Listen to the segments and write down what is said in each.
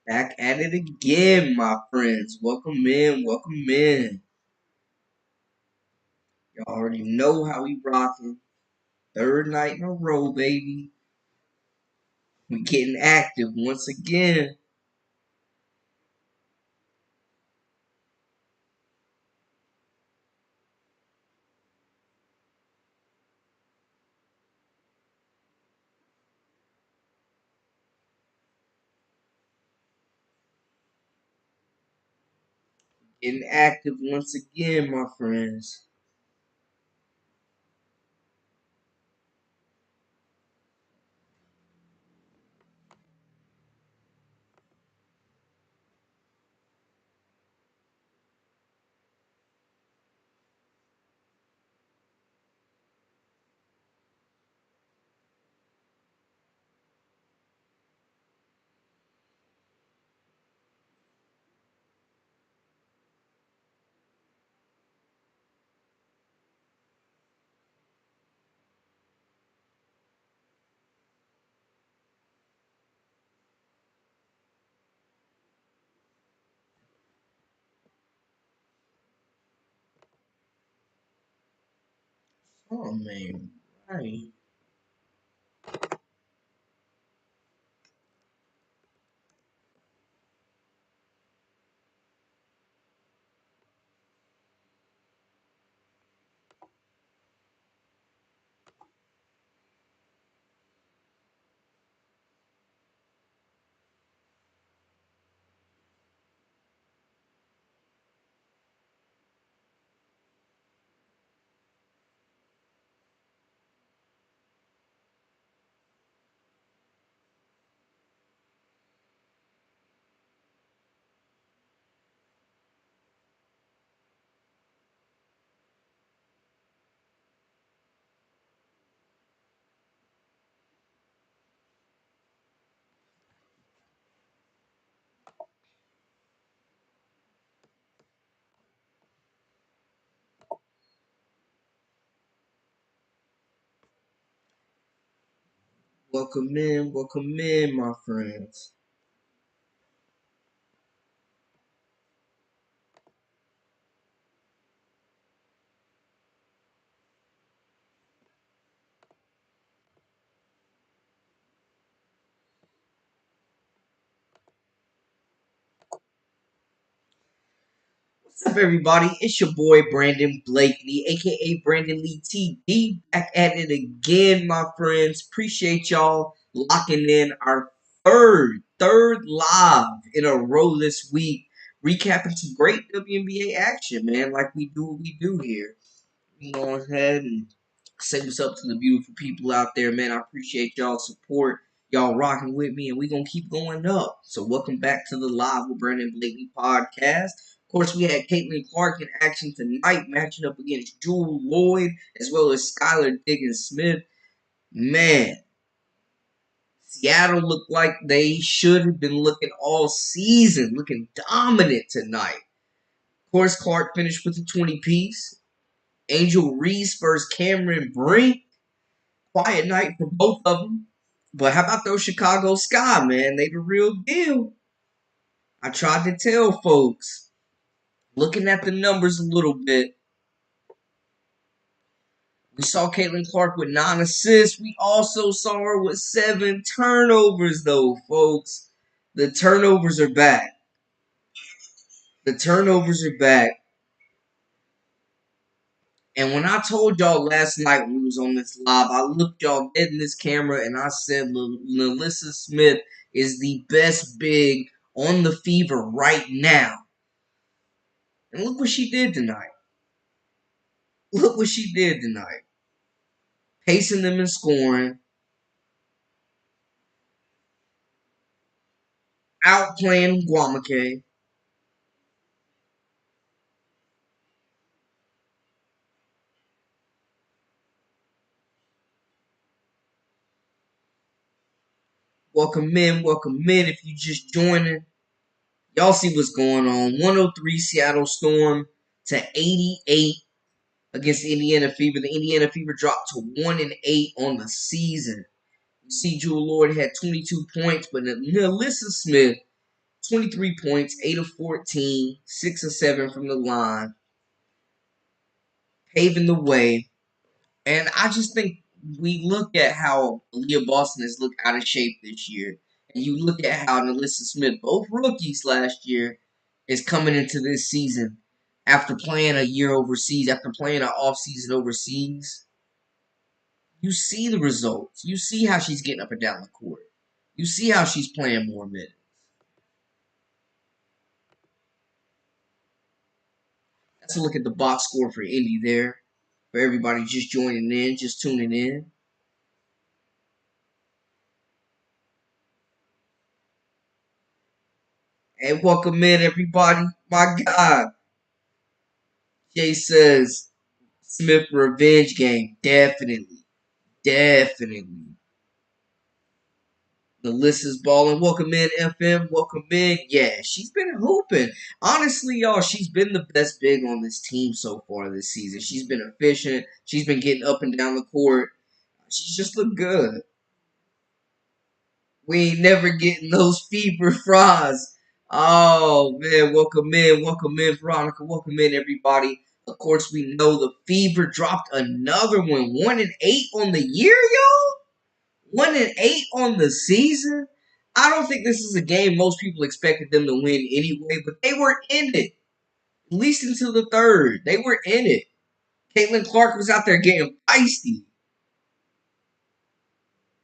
Back at it again, my friends. Welcome in, welcome in. Y'all already know how we rocking. Third night in a row, baby. We getting active once again. Getting active once again, my friends. Oh man, right. Welcome in, my friends. What's up, everybody? It's your boy Brandon Blakely, aka Brandon Lee TD, back at it again, my friends. Appreciate y'all locking in our third live in a row this week, recapping some great WNBA action, man. Like we do what we do here. We go ahead and say what's up to the beautiful people out there, man. I appreciate y'all's support. Y'all rocking with me, and we gonna keep going up. So welcome back to the Live with Brandon Blakely podcast. Of course, we had Caitlin Clark in action tonight, matching up against Jewel Lloyd as well as Skylar Diggins Smith. Man, Seattle looked like they should have been looking all season, looking dominant tonight. Of course, Clark finished with a 20 piece. Angel Reese versus Cameron Brink. Quiet night for both of them. But how about those Chicago Sky, man? They the real deal. I tried to tell folks. Looking at the numbers a little bit, we saw Caitlin Clark with 9 assists. We also saw her with 7 turnovers, though, folks. The turnovers are back. The turnovers are back. And when I told y'all last night when we was on this live, I looked y'all dead in this camera and I said Melissa Smith is the best big on the fever right now. And look what she did tonight. Look what she did tonight. Pacing them and scoring. Outplaying Guamake. Welcome in if you just joining. Y'all see what's going on. 103 Seattle Storm to 88 against the Indiana Fever. The Indiana Fever dropped to 1-8 on the season. You see, Jewel Lloyd had 22 points, but Melissa Smith, 23 points, 8 of 14, 6 of 7 from the line, paving the way. And I just think we look at how Aaliyah Boston has looked out of shape this year. And you look at how Nalissa Smith, both rookies last year, is coming into this season after playing a year overseas, after playing an offseason overseas. You see the results. You see how she's getting up and down the court. You see how she's playing more minutes. Let's look at the box score for Indy there. For everybody just joining in, just tuning in. Hey, welcome in, everybody. My God. Jay says, Smith revenge game. Definitely. Definitely. The list is balling. Welcome in, FM. Welcome in. Yeah, she's been hooping. Honestly, y'all, she's been the best big on this team so far this season. She's been efficient. She's been getting up and down the court. She's just looked good. We ain't never getting those fever fries. Oh man, welcome in, Veronica, welcome in, everybody. Of course, we know the fever dropped another one, 1-8 on the year, y'all. 1-8 on the season. I don't think this is a game most people expected them to win anyway, but they were in it. At least until the third, they were in it. Caitlin Clark was out there getting feisty.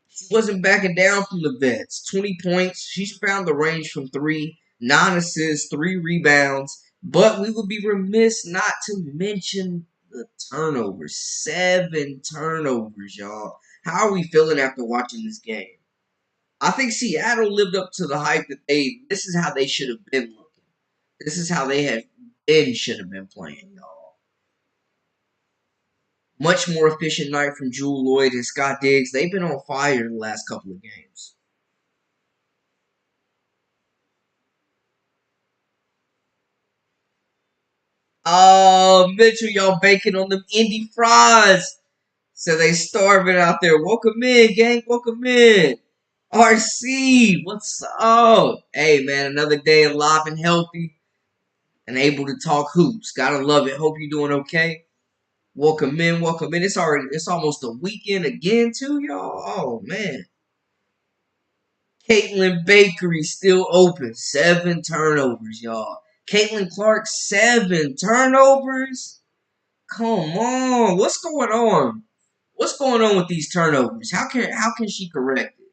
She wasn't backing down from the vets. 20 points. She's found the range from three, 9 assists, 3 rebounds. But we would be remiss not to mention the turnovers. 7 turnovers, y'all. How are we feeling after watching this game? I think Seattle lived up to the hype that this is how they should have been looking. This is how they should have been playing, y'all. Much more efficient night from Jewel Lloyd and Scott Diggs. They've been on fire the last couple of games. Oh, Mitchell, y'all baking on them indie fries. So they starving out there. Welcome in, gang. Welcome in. RC, what's up? Hey, man, another day alive and healthy and able to talk hoops. Gotta love it. Hope you're doing okay. Welcome in, welcome in. It's almost a weekend again, too, y'all. Oh, man. Caitlin Bakery still open. 7 turnovers, y'all. Caitlin Clark, 7 turnovers. Come on, what's going on? What's going on with these turnovers? How can she correct it?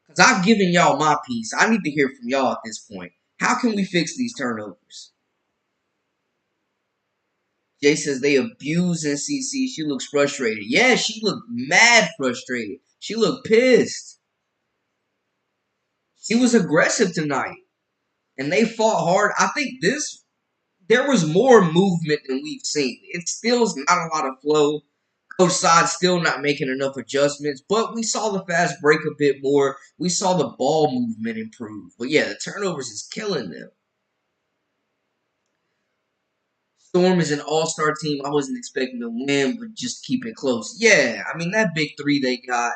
Because I've given y'all my piece. I need to hear from y'all at this point. How can we fix these turnovers? Jay says they abuse NCC. She looks frustrated. Yeah, she looked mad frustrated. She looked pissed. She was aggressive tonight, and they fought hard. I think there was more movement than we've seen. It still's not a lot of flow. Coach Sides still not making enough adjustments, but we saw the fast break a bit more. We saw the ball movement improve. But yeah, the turnovers is killing them. Storm is an all-star team. I wasn't expecting to win, but just keep it close. Yeah, I mean, that big three they got,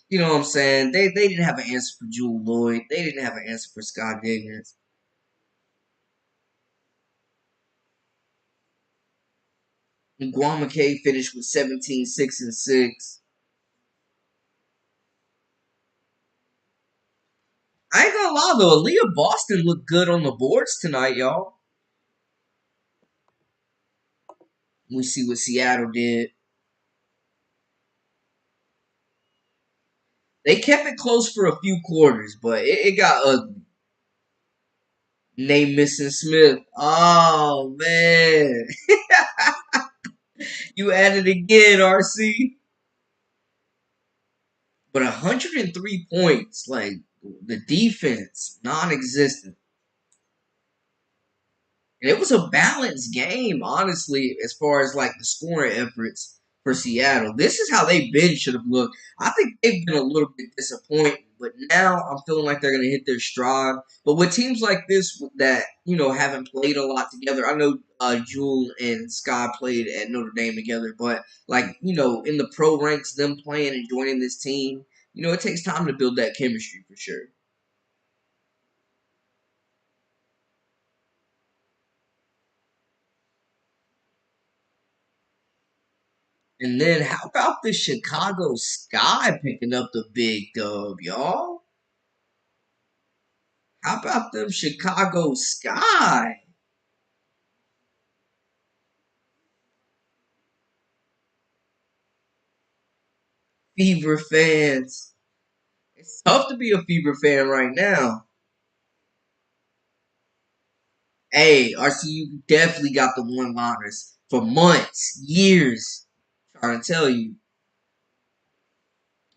you know what I'm saying? They didn't have an answer for Jewel Lloyd. They didn't have an answer for Scott Diggins. And Guam McKay finished with 17, 6, and 6. I ain't gonna lie though, Aaliyah Boston looked good on the boards tonight, y'all. We see what Seattle did. They kept it close for a few quarters, but it got ugly. Name missing Smith. Oh man, you at it again, RC. But 103 points, like the defense, non-existent. And it was a balanced game, honestly, as far as like the scoring efforts for Seattle. This is how they been should have looked. I think they've been a little bit disappointed, but now I'm feeling like they're gonna hit their stride. But with teams like this that haven't played a lot together, I know Jewel and Sky played at Notre Dame together, but like in the pro ranks, them playing and joining this team, it takes time to build that chemistry for sure. And then how about the Chicago Sky picking up the big dub, y'all? How about them Chicago Sky? Fever fans. It's tough to be a Fever fan right now. Hey, RCU definitely got the one-liners for months, years. Trying to tell you.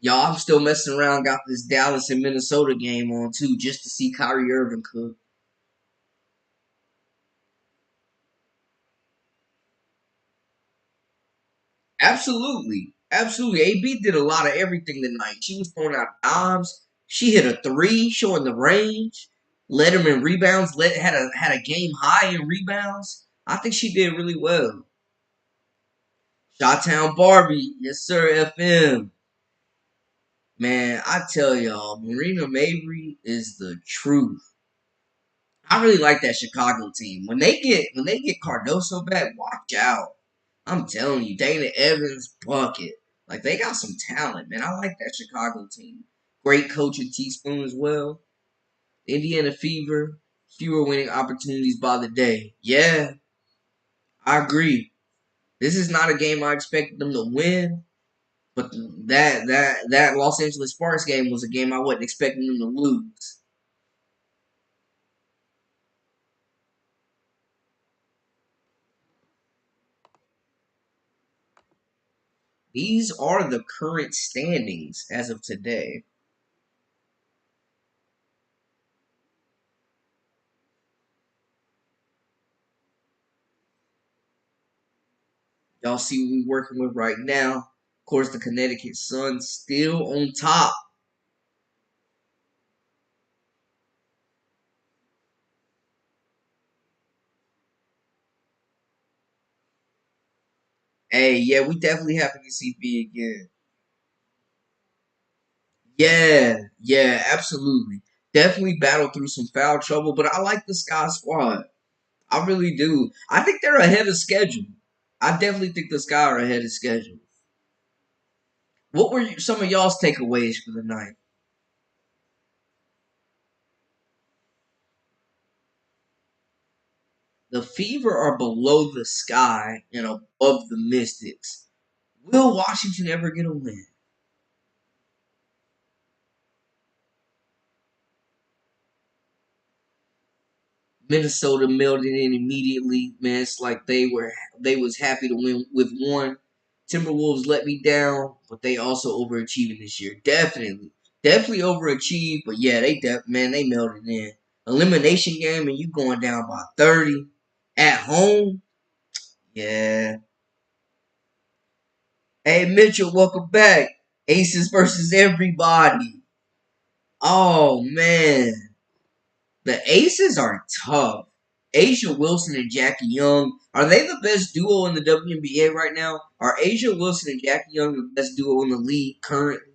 Y'all, I'm still messing around, got this Dallas and Minnesota game on too, just to see Kyrie Irving cook. Absolutely. Absolutely. AB did a lot of everything tonight. She was throwing out dimes. She hit a three, showing the range. Led him in rebounds. Had a game high in rebounds. I think she did really well. Shottown Barbie, yes sir, FM. Man, I tell y'all, Marina Mabry is the truth. I really like that Chicago team. When they get Cardoso back, watch out. I'm telling you, Dana Evans bucket. Like they got some talent, man. I like that Chicago team. Great coach and teaspoon as well. Indiana Fever, fewer winning opportunities by the day. Yeah, I agree. This is not a game I expected them to win, but that Los Angeles Sparks game was a game I wasn't expecting them to lose. These are the current standings as of today. Y'all see what we're working with right now. Of course, the Connecticut Sun still on top. Hey, yeah, we definitely have to see B again. Yeah, yeah, absolutely. Definitely battle through some foul trouble, but I like the Sky Squad. I really do. I think they're ahead of schedule. I definitely think the Sky are ahead of schedule. What were some of y'all's takeaways for the night? The Fever are below the Sky and above the Mystics. Will Washington ever get a win? Minnesota mailed it in immediately. Man, it's like they was happy to win with one. Timberwolves let me down, but they also overachieving this year. Definitely overachieved. But yeah, they mailed it in. Elimination game and you going down by 30 at home. Yeah. Hey Mitchell, welcome back. Aces versus everybody. Oh man. The Aces are tough. Asia Wilson and Jackie Young. Are they the best duo in the WNBA right now? Are Asia Wilson and Jackie Young the best duo in the league currently?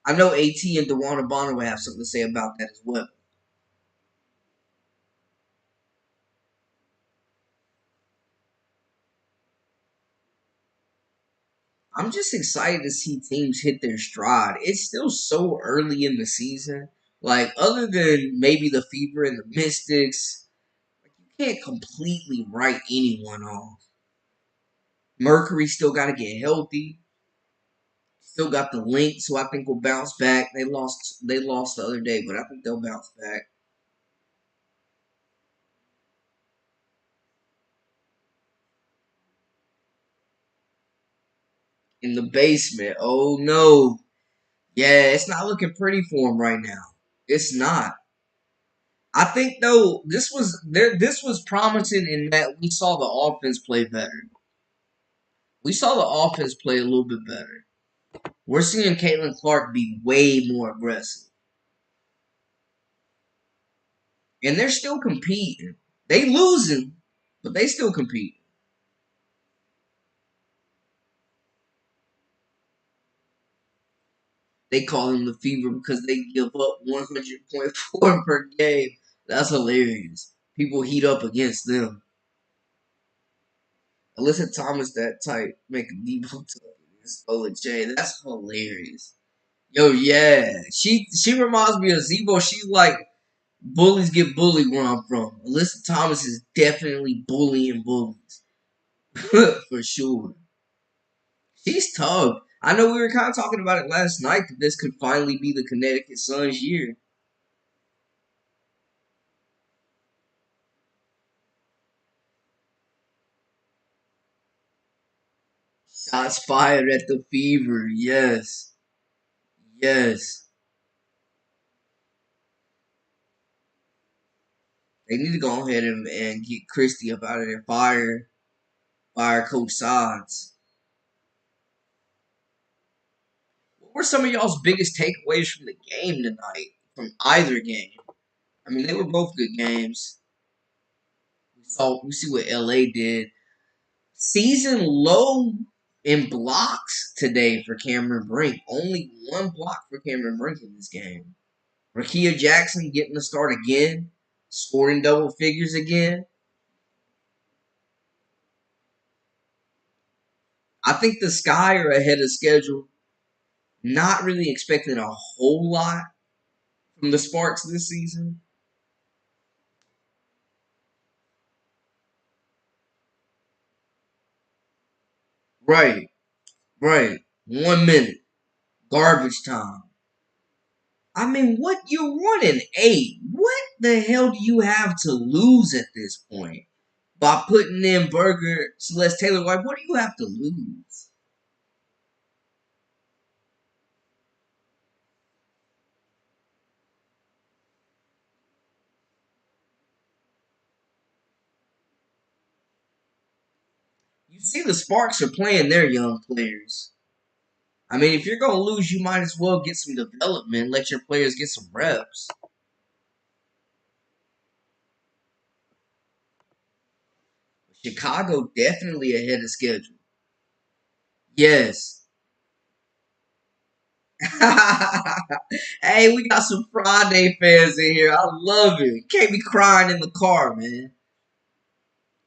I know AT and DeWanna Bonner will have something to say about that as well. I'm just excited to see teams hit their stride. It's still so early in the season. Like, other than maybe the Fever and the Mystics, you can't completely write anyone off. Mercury still got to get healthy. Still got the link, so I think we'll bounce back. They lost the other day, but I think they'll bounce back. In the basement. Oh no. Yeah, it's not looking pretty for him right now. It's not. I think though this was promising in that we saw the offense play better. We saw the offense play a little bit better. We're seeing Caitlin Clark be way more aggressive. And they're still competing. They losing, but they still compete. They call him the Fever because they give up 100.4 per game. That's hilarious. People heat up against them. Alyssa Thomas, that type, make a Debo tough. Stolen J. That's hilarious. Yo, yeah. She reminds me of Zebo. She's like bullies get bullied where I'm from. Alyssa Thomas is definitely bullying bullies. For sure. She's tough. I know we were kind of talking about it last night that this could finally be the Connecticut Sun's year. Shots fired at the Fever. Yes. Yes. They need to go ahead and get Christie up out of there. Fire Coach Sides. What were some of y'all's biggest takeaways from the game tonight? From either game? I mean, they were both good games. We see what LA did. Season low in blocks today for Cameron Brink. Only one block for Cameron Brink in this game. Rakia Jackson getting the start again, scoring double figures again. I think the Sky are ahead of schedule. Not really expecting a whole lot from the Sparks this season. Right, right. 1 minute. Garbage time. I mean, what you're 1-8. What the hell do you have to lose at this point? By putting in Burger Celeste Taylor, like, what do you have to lose? You see, the Sparks are playing their young players. I mean, if you're gonna lose, you might as well get some development, let your players get some reps. Chicago definitely ahead of schedule. Yes. Hey, we got some Friday fans in here. I love it. You can't be crying in the car, man.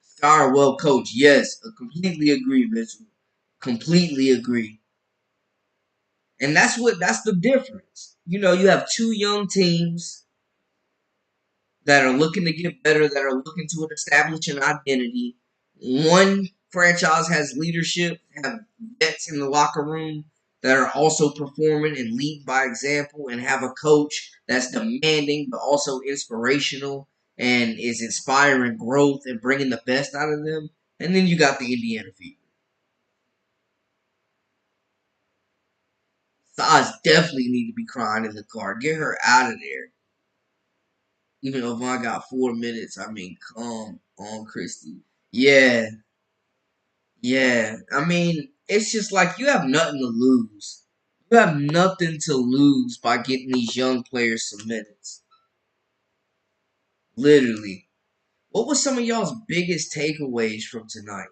Scar well coached. Yes, I completely agree, Mitchell. Completely agree. And that's the difference. You know, you have two young teams that are looking to get better, that are looking to establish an identity. One franchise has leadership, have vets in the locker room that are also performing and lead by example, and have a coach that's demanding but also inspirational and is inspiring growth and bringing the best out of them. And then you got the Indiana Fever. Size definitely need to be crying in the car. Get her out of there. Even though Vaughn got 4 minutes, I mean, come on, Christie. Yeah, yeah. I mean, it's just like you have nothing to lose. You have nothing to lose by getting these young players some minutes. Literally. What was some of y'all's biggest takeaways from tonight?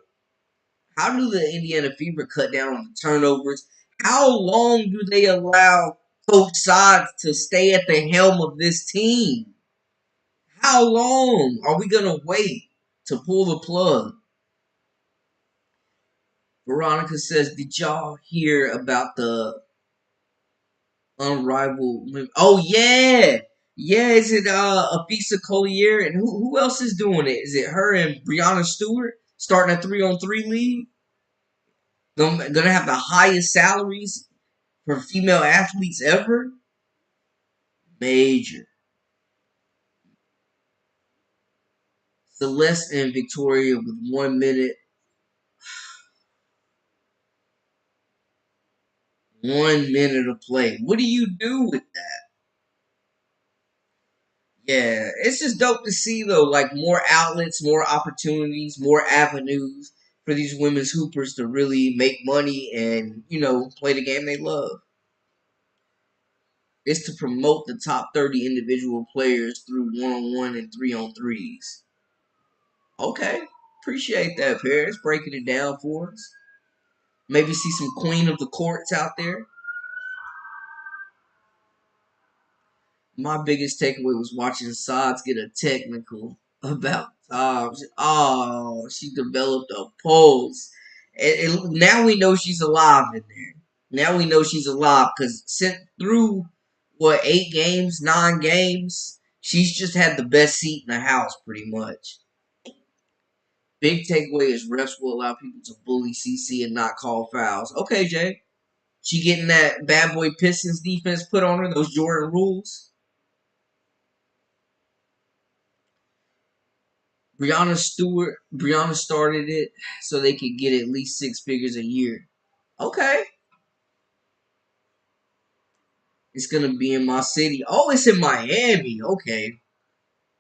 How do the Indiana Fever cut down on the turnovers? How long do they allow Coach Sides to stay at the helm of this team? How long are we gonna wait to pull the plug? Veronica says, "Did y'all hear about the unrivaled? Oh yeah, yeah. Is it Afisa Collier and who else is doing it? Is it her and Brianna Stewart starting a 3-on-3 league? Gonna have the highest salaries for female athletes ever. Major. Celeste and Victoria with 1 minute, 1 minute of play. What do you do with that? Yeah, it's just dope to see though, like more outlets, more opportunities, more avenues for these women's hoopers to really make money and play the game they love. It's to promote the top 30 individual players through 1-on-1 and 3-on-3s. Okay, appreciate that, Paris, breaking it down for us. Maybe see some queen of the courts out there. My biggest takeaway was watching Sides get a technical about Oh, she developed a pulse. Now we know she's alive in there. Now we know she's alive because sent through what 8 games, 9 games, she's just had the best seat in the house pretty much. Big takeaway is refs will allow people to bully CC and not call fouls. Okay, Jay. She getting that bad boy Pistons defense put on her, those Jordan rules. Brianna started it so they could get at least 6 figures a year. Okay. It's gonna be in my city. Oh, it's in Miami. Okay.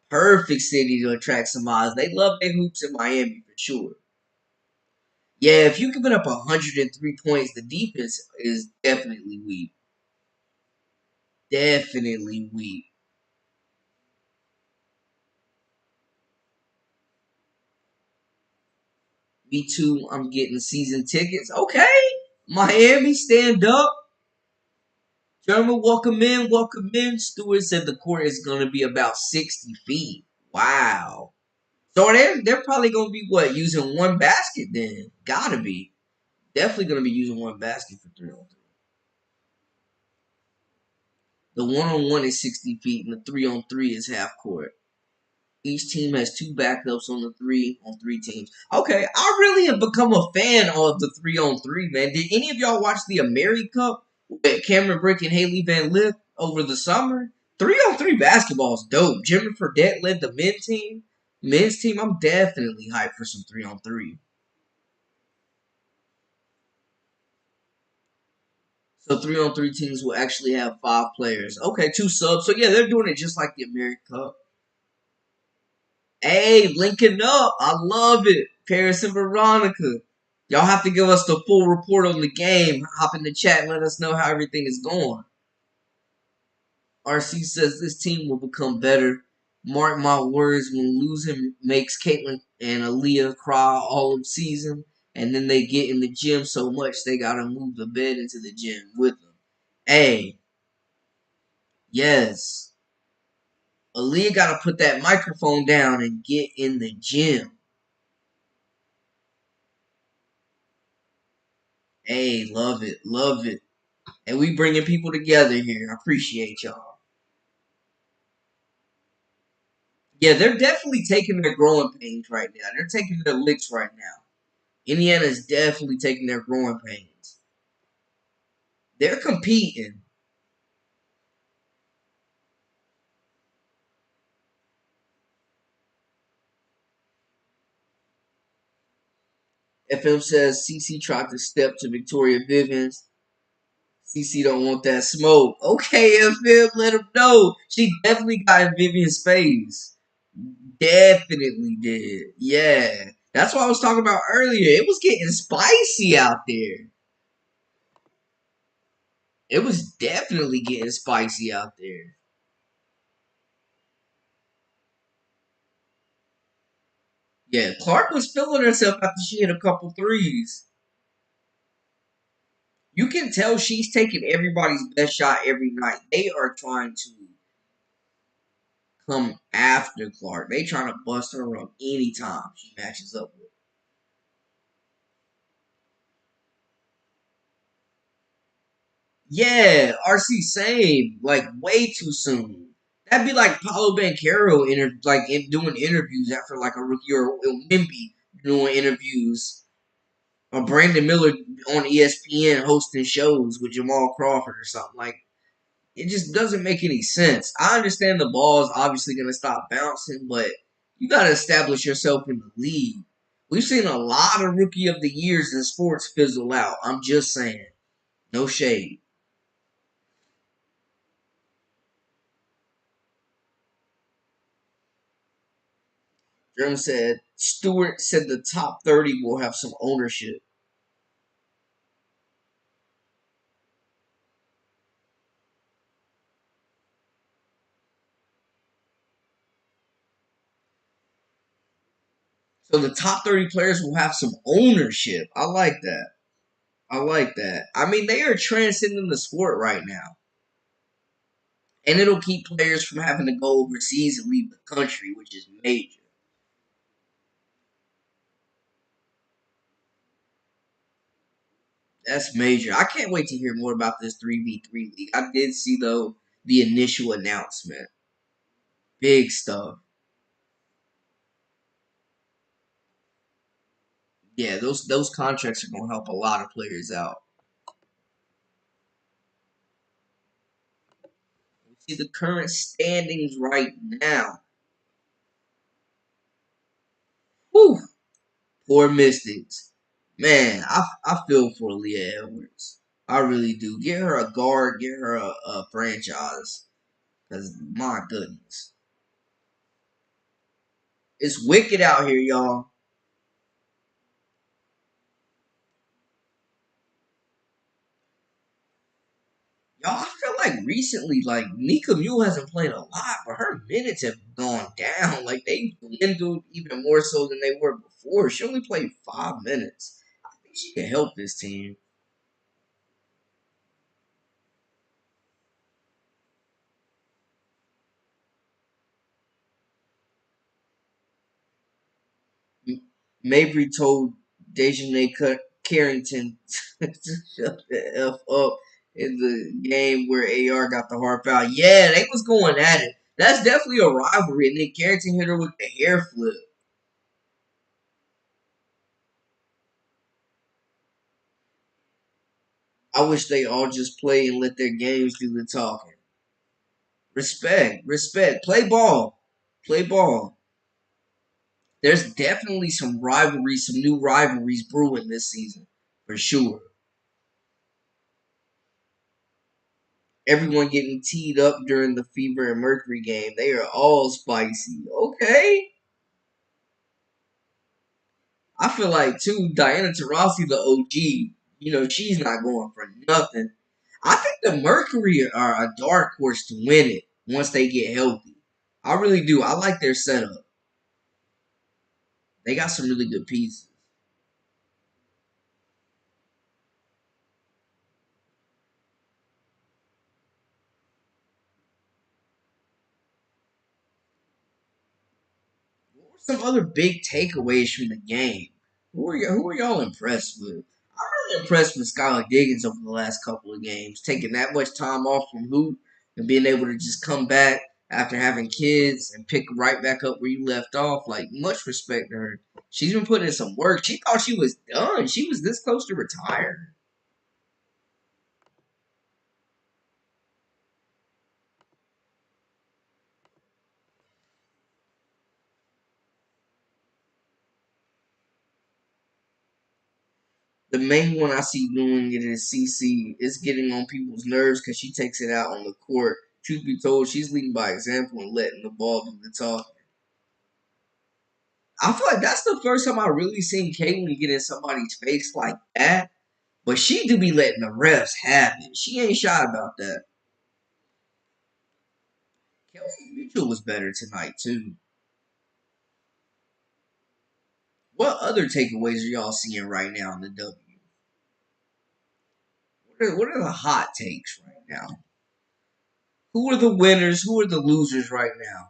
Perfect city to attract some eyes. They love their hoops in Miami for sure. Yeah, if you give it up 103 points, the defense is definitely weak. Definitely weak. Me too. I'm getting season tickets. Okay. Miami, stand up. Gentlemen, welcome in. Welcome in. Stewart said the court is going to be about 60 feet. Wow. So they're probably going to be what, using one basket then? Gotta be. Definitely going to be using one basket for 3-on-3. The 1-on-1 is 60 feet and the 3-on-3 is half court. Each team has 2 backups on the 3-on-3 teams. Okay, I really have become a fan of the 3-on-3, man. Did any of y'all watch the America Cup with Cameron Brink and Haley Van Lith over the summer? 3-on-3 basketball is dope. Jimmy Fredette led the men's team. Men's team, I'm definitely hyped for some 3-on-3. So 3-on-3 teams will actually have 5 players. Okay, 2 subs. So yeah, they're doing it just like the America Cup. Hey, linking up. I love it. Paris and Veronica. Y'all have to give us the full report on the game. Hop in the chat and let us know how everything is going. RC says this team will become better. Mark my words, when losing makes Caitlyn and Aaliyah cry all of season, and then they get in the gym so much they gotta move the bed into the gym with them. Hey, yes. Aaliyah gotta put that microphone down and get in the gym. Hey, love it, love it. And we bringing people together here. I appreciate y'all. Yeah, they're definitely taking their growing pains right now. They're taking their licks right now. Indiana's definitely taking their growing pains. They're competing. FM says CC tried to step to Victoria Vivens. CC don't want that smoke. Okay, FM, let him know. She definitely got in Vivian's face. Definitely did. Yeah. That's what I was talking about earlier. It was getting spicy out there. It was definitely getting spicy out there. Yeah, Clark was feeling herself after she hit a couple threes. You can tell she's taking everybody's best shot every night. They are trying to come after Clark. They trying to bust her up anytime she matches up with. Yeah, RC same. Like way too soon. That'd be like Paulo Banchero doing interviews after like a rookie or Wimby doing interviews. Or Brandon Miller on ESPN hosting shows with Jamal Crawford or something. Like it just doesn't make any sense. I understand the ball is obviously going to stop bouncing, but you got to establish yourself in the league. We've seen a lot of rookie of the years in sports fizzle out. I'm just saying. No shade. Jeremy said, Stewart said the top 30 will have some ownership. So the top 30 players will have some ownership. I like that. I like that. I mean, they are transcending the sport right now. And it'll keep players from having to go overseas and leave the country, which is major. That's major. I can't wait to hear more about this 3v3 league. I did see though the initial announcement. Big stuff. Yeah, those contracts are gonna help a lot of players out. We see the current standings right now. Whew, poor Mystics. Man, I feel for Leah Edwards. I really do. Get her a guard, get her a franchise. Cause my goodness. It's wicked out here, y'all. Y'all, I feel like recently, like Nika Mule hasn't played a lot, but her minutes have gone down. Like they've dwindled even more so than they were before. She only played 5 minutes. I think she can help this team. Mabry told Dejanay Carrington to shut the F up in the game where AR got the hard foul. Yeah, they was going at it. That's definitely a rivalry. And then Carrington hit her with the hair flip. I wish they all just play and let their games do the talking. Respect, respect. Play ball. Play ball. There's definitely some rivalries, some new rivalries brewing this season. For sure. Everyone getting teed up during the Fever and Mercury game. They are all spicy. Okay. I feel like too, Diana Taurasi, the OG, she's not going for nothing. I think the Mercury are a dark horse to win it once they get healthy. I really do. I like their setup. They got some really good pieces. What were some other big takeaways from the game? Who are y'all impressed with? I'm really impressed with Skylar Diggins over the last couple of games, taking that much time off from hoop and being able to just come back after having kids and pick right back up where you left off. Like, much respect to her. She's been putting in some work. She thought she was done. She was this close to retire. The main one I see doing it is CC. It's getting on people's nerves because she takes it out on the court. Truth be told, she's leading by example and letting the ball do the talking. I feel like that's the first time I really seen Caitlyn get in somebody's face like that. But she do be letting the refs have it. She ain't shy about that. Kelsey Mitchell was better tonight too. What other takeaways are y'all seeing right now in the W? What are the hot takes right now? Who are the winners? Who are the losers right now?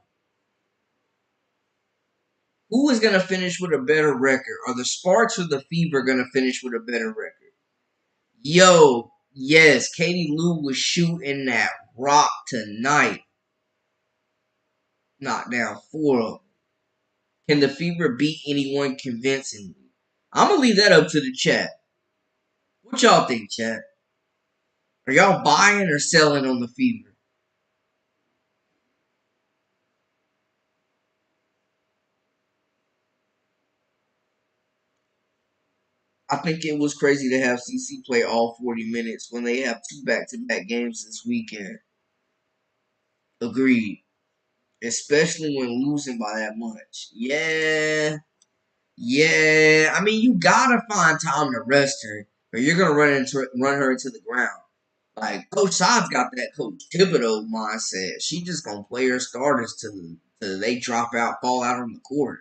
Who is going to finish with a better record? Are the Sparks or the Fever going to finish with a better record? Yo, yes, Katie Lou was shooting that rock tonight. Knocked down 4 of them. Can the Fever beat anyone convincingly? I'm going to leave that up to the chat. What y'all think, chat? Are y'all buying or selling on the Fever? I think it was crazy to have CC play all 40 minutes when they have 2 back-to-back games this weekend. Agreed. Especially when losing by that much. Yeah. Yeah. I mean, you gotta find time to rest her, or you're gonna run her into the ground. Like Coach Sides got that Coach Thibodeau mindset. She just gonna play her starters till they drop out, fall out on the court.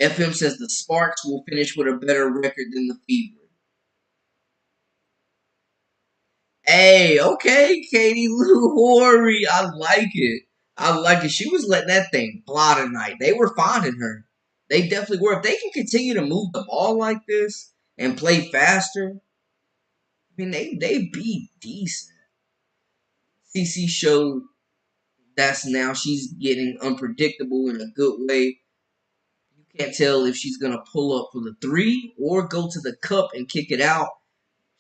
FM says the Sparks will finish with a better record than the Fever. Hey, okay, Katie Lou Horry. I like it. I like it. She was letting that thing fly tonight. They were finding her. They definitely were. If they can continue to move the ball like this and play faster, I mean they be decent. CC showed that's now she's getting unpredictable in a good way. You can't tell if she's gonna pull up for the three or go to the cup and kick it out.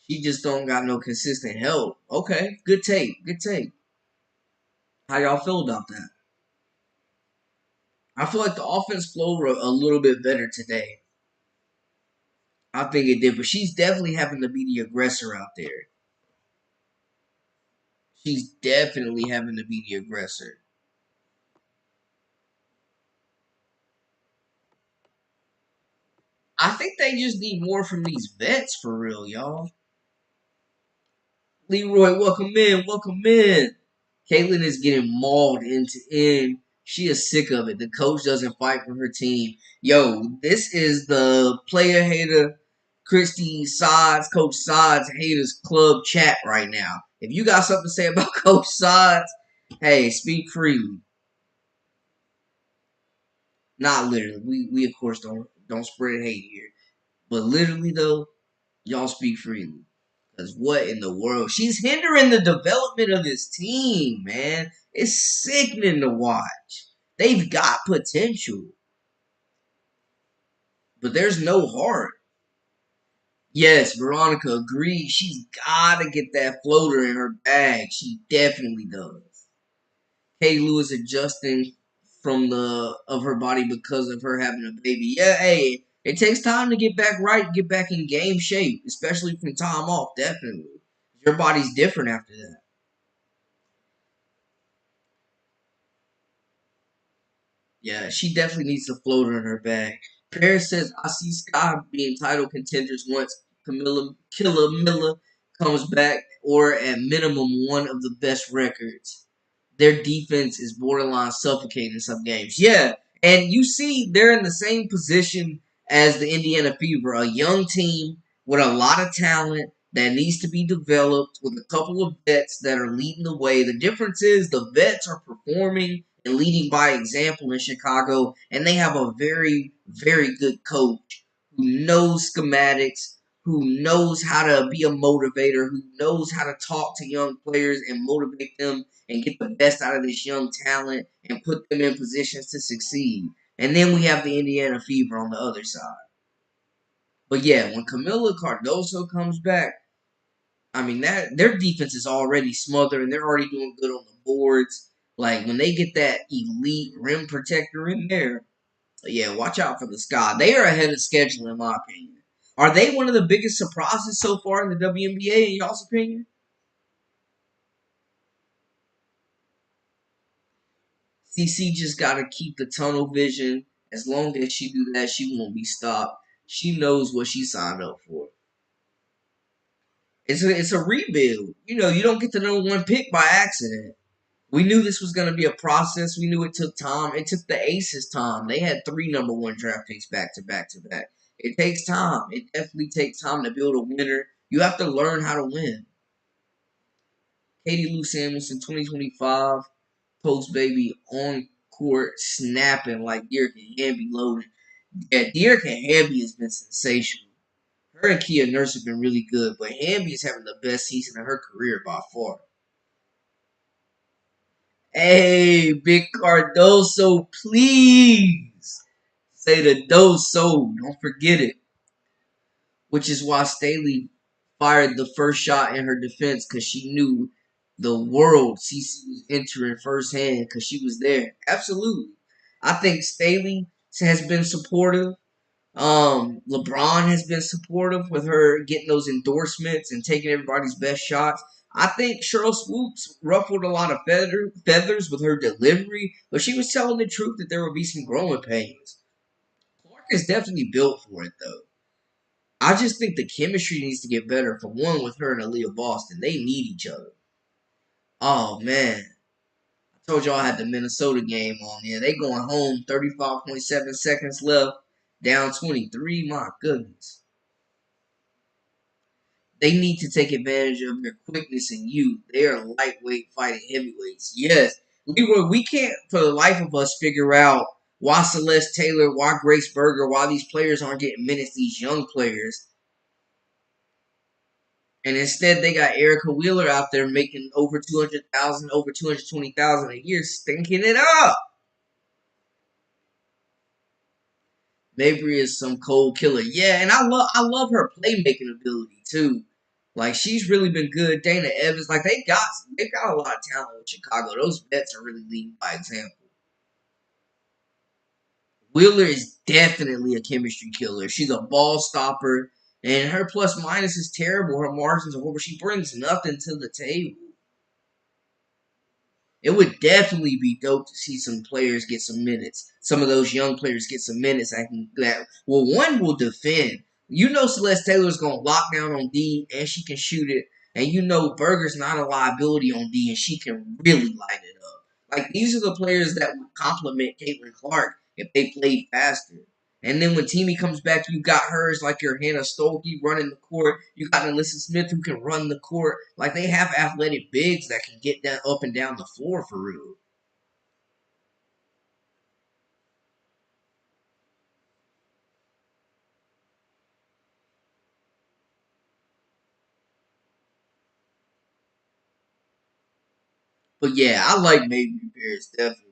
She just don't got no consistent help. Okay, good take, good take. How y'all feel about that? I feel like the offense flowed a little bit better today. I think it did, but she's definitely having to be the aggressor out there. She's definitely having to be the aggressor. I think they just need more from these vets for real, y'all. Leroy, welcome in, welcome in. Caitlin is getting mauled end to end. She is sick of it. The coach doesn't fight for her team. Yo, this is the player hater, Christie Sides, Coach Sides haters club chat right now. If you got something to say about Coach Sides, hey, speak freely. Not literally. We of course don't spread hate here. But literally though, y'all speak freely. Because what in the world? She's hindering the development of this team, man. It's sickening to watch. They've got potential, but there's no heart. Yes, Veronica agrees. She's got to get that floater in her bag. She definitely does. Kay Lewis adjusting from the of her body because of her having a baby. Yeah, hey, it takes time to get back right, get back in game shape, especially from time off. Definitely, your body's different after that. Yeah, she definitely needs a floater in her bag. Paris says, I see Sky being title contenders once Camilla Killer Miller comes back, or at minimum one of the best records. Their defense is borderline suffocating some games. Yeah, and you see they're in the same position as the Indiana Fever, a young team with a lot of talent that needs to be developed with a couple of vets that are leading the way. The difference is the vets are performing and leading by example in Chicago, and they have a very, very good coach who knows schematics, who knows how to be a motivator, who knows how to talk to young players and motivate them and get the best out of this young talent and put them in positions to succeed. And then we have the Indiana Fever on the other side. But yeah, when Camila Cardoso comes back, I mean that their defense is already smothered and they're already doing good on the boards. Like when they get that elite rim protector in there, yeah, watch out for the Sky. They are ahead of schedule in my opinion. Are they one of the biggest surprises so far in the WNBA in y'all's opinion? CC just got to keep the tunnel vision. As long as she do that, she won't be stopped. She knows what she signed up for. It's a rebuild. You know, you don't get the number one pick by accident. We knew this was going to be a process. We knew it took time. It took the Aces time. They had three number one draft picks back to back to back. It takes time. It definitely takes time to build a winner. You have to learn how to win. Katie Lou Samuelson, 2025, post baby on court snapping like Derek and Hamby loaded. Yeah, Derek and Hamby has been sensational. Her and Kia Nurse have been really good, but Hamby is having the best season of her career by far. Hey, Big Cardoso, please say the doso. Don't forget it. Which is why Staley fired the first shot in her defense because she knew the world CC was entering firsthand because she was there. Absolutely. I think Staley has been supportive. LeBron has been supportive with her getting those endorsements and taking everybody's best shots. I think Cheryl Swoops ruffled a lot of feathers with her delivery, but she was telling the truth that there would be some growing pains. Clark is definitely built for it, though. I just think the chemistry needs to get better. For one, with her and Aaliyah Boston, they need each other. Oh man, I told y'all I had the Minnesota game on here. They going home. 35.7 seconds left. Down 23. My goodness. They need to take advantage of their quickness and youth. They are lightweight fighting heavyweights. Yes, we can't for the life of us figure out why Celeste Taylor, why Grace Berger, why these players aren't getting minutes. These young players. And instead, they got Erica Wheeler out there making over 200,000, over 220,000 a year, stinking it up. Mabry is some cold killer. Yeah, and I love her playmaking ability too. Like she's really been good. Dana Evans, like they got a lot of talent with Chicago. Those vets are really leading by example. Wheeler is definitely a chemistry killer. She's a ball stopper, and her plus minus is terrible. Her margins are horrible. She brings nothing to the table. It would definitely be dope to see some players get some minutes. Some of those young players get some minutes. One will defend. You know Celeste Taylor's gonna lock down on D and she can shoot it. And you know Berger's not a liability on D and she can really light it up. Like these are the players that would complement Caitlin Clark if they played faster. And then when Teamy comes back, you got hers like your Hannah Stolke running the court. You got Alyssa Smith who can run the court. Like they have athletic bigs that can get that up and down the floor for real. But yeah, I like Maybe Paris definitely.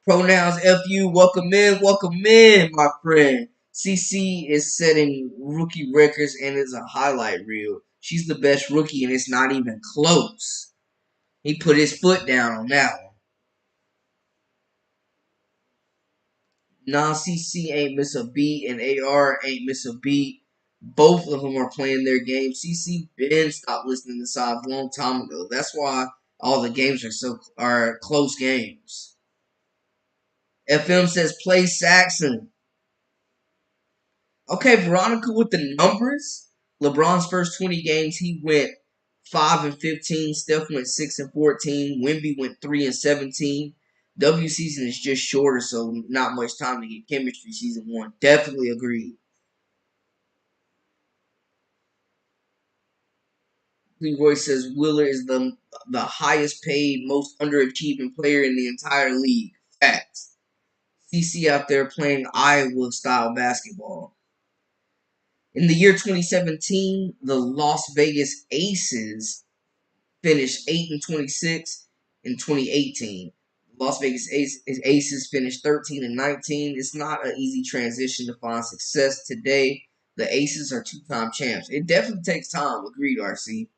Pronouns FU, welcome in, my friend. CC is setting rookie records and is a highlight reel. She's the best rookie and it's not even close. He put his foot down on that one. Nah, CC ain't miss a beat, and AR ain't miss a beat. Both of them are playing their game. CC Ben stopped listening to Sides a long time ago. That's why all the games are close games. FM says play Saxon. Okay, Veronica with the numbers. LeBron's first 20 games, he went 5-15. Steph went 6-14. Wemby went 3-17. W season is just shorter, so not much time to get chemistry. Season one, definitely agreed. Leroy says Wheeler is the highest paid, most underachieving player in the entire league. Facts. CC out there playing Iowa style basketball. In the year 2017, the Las Vegas Aces finished 8-26 in 2018. Las Vegas Aces finished 13-19. It's not an easy transition to find success today. The Aces are two-time champs. It definitely takes time. Agreed, RC.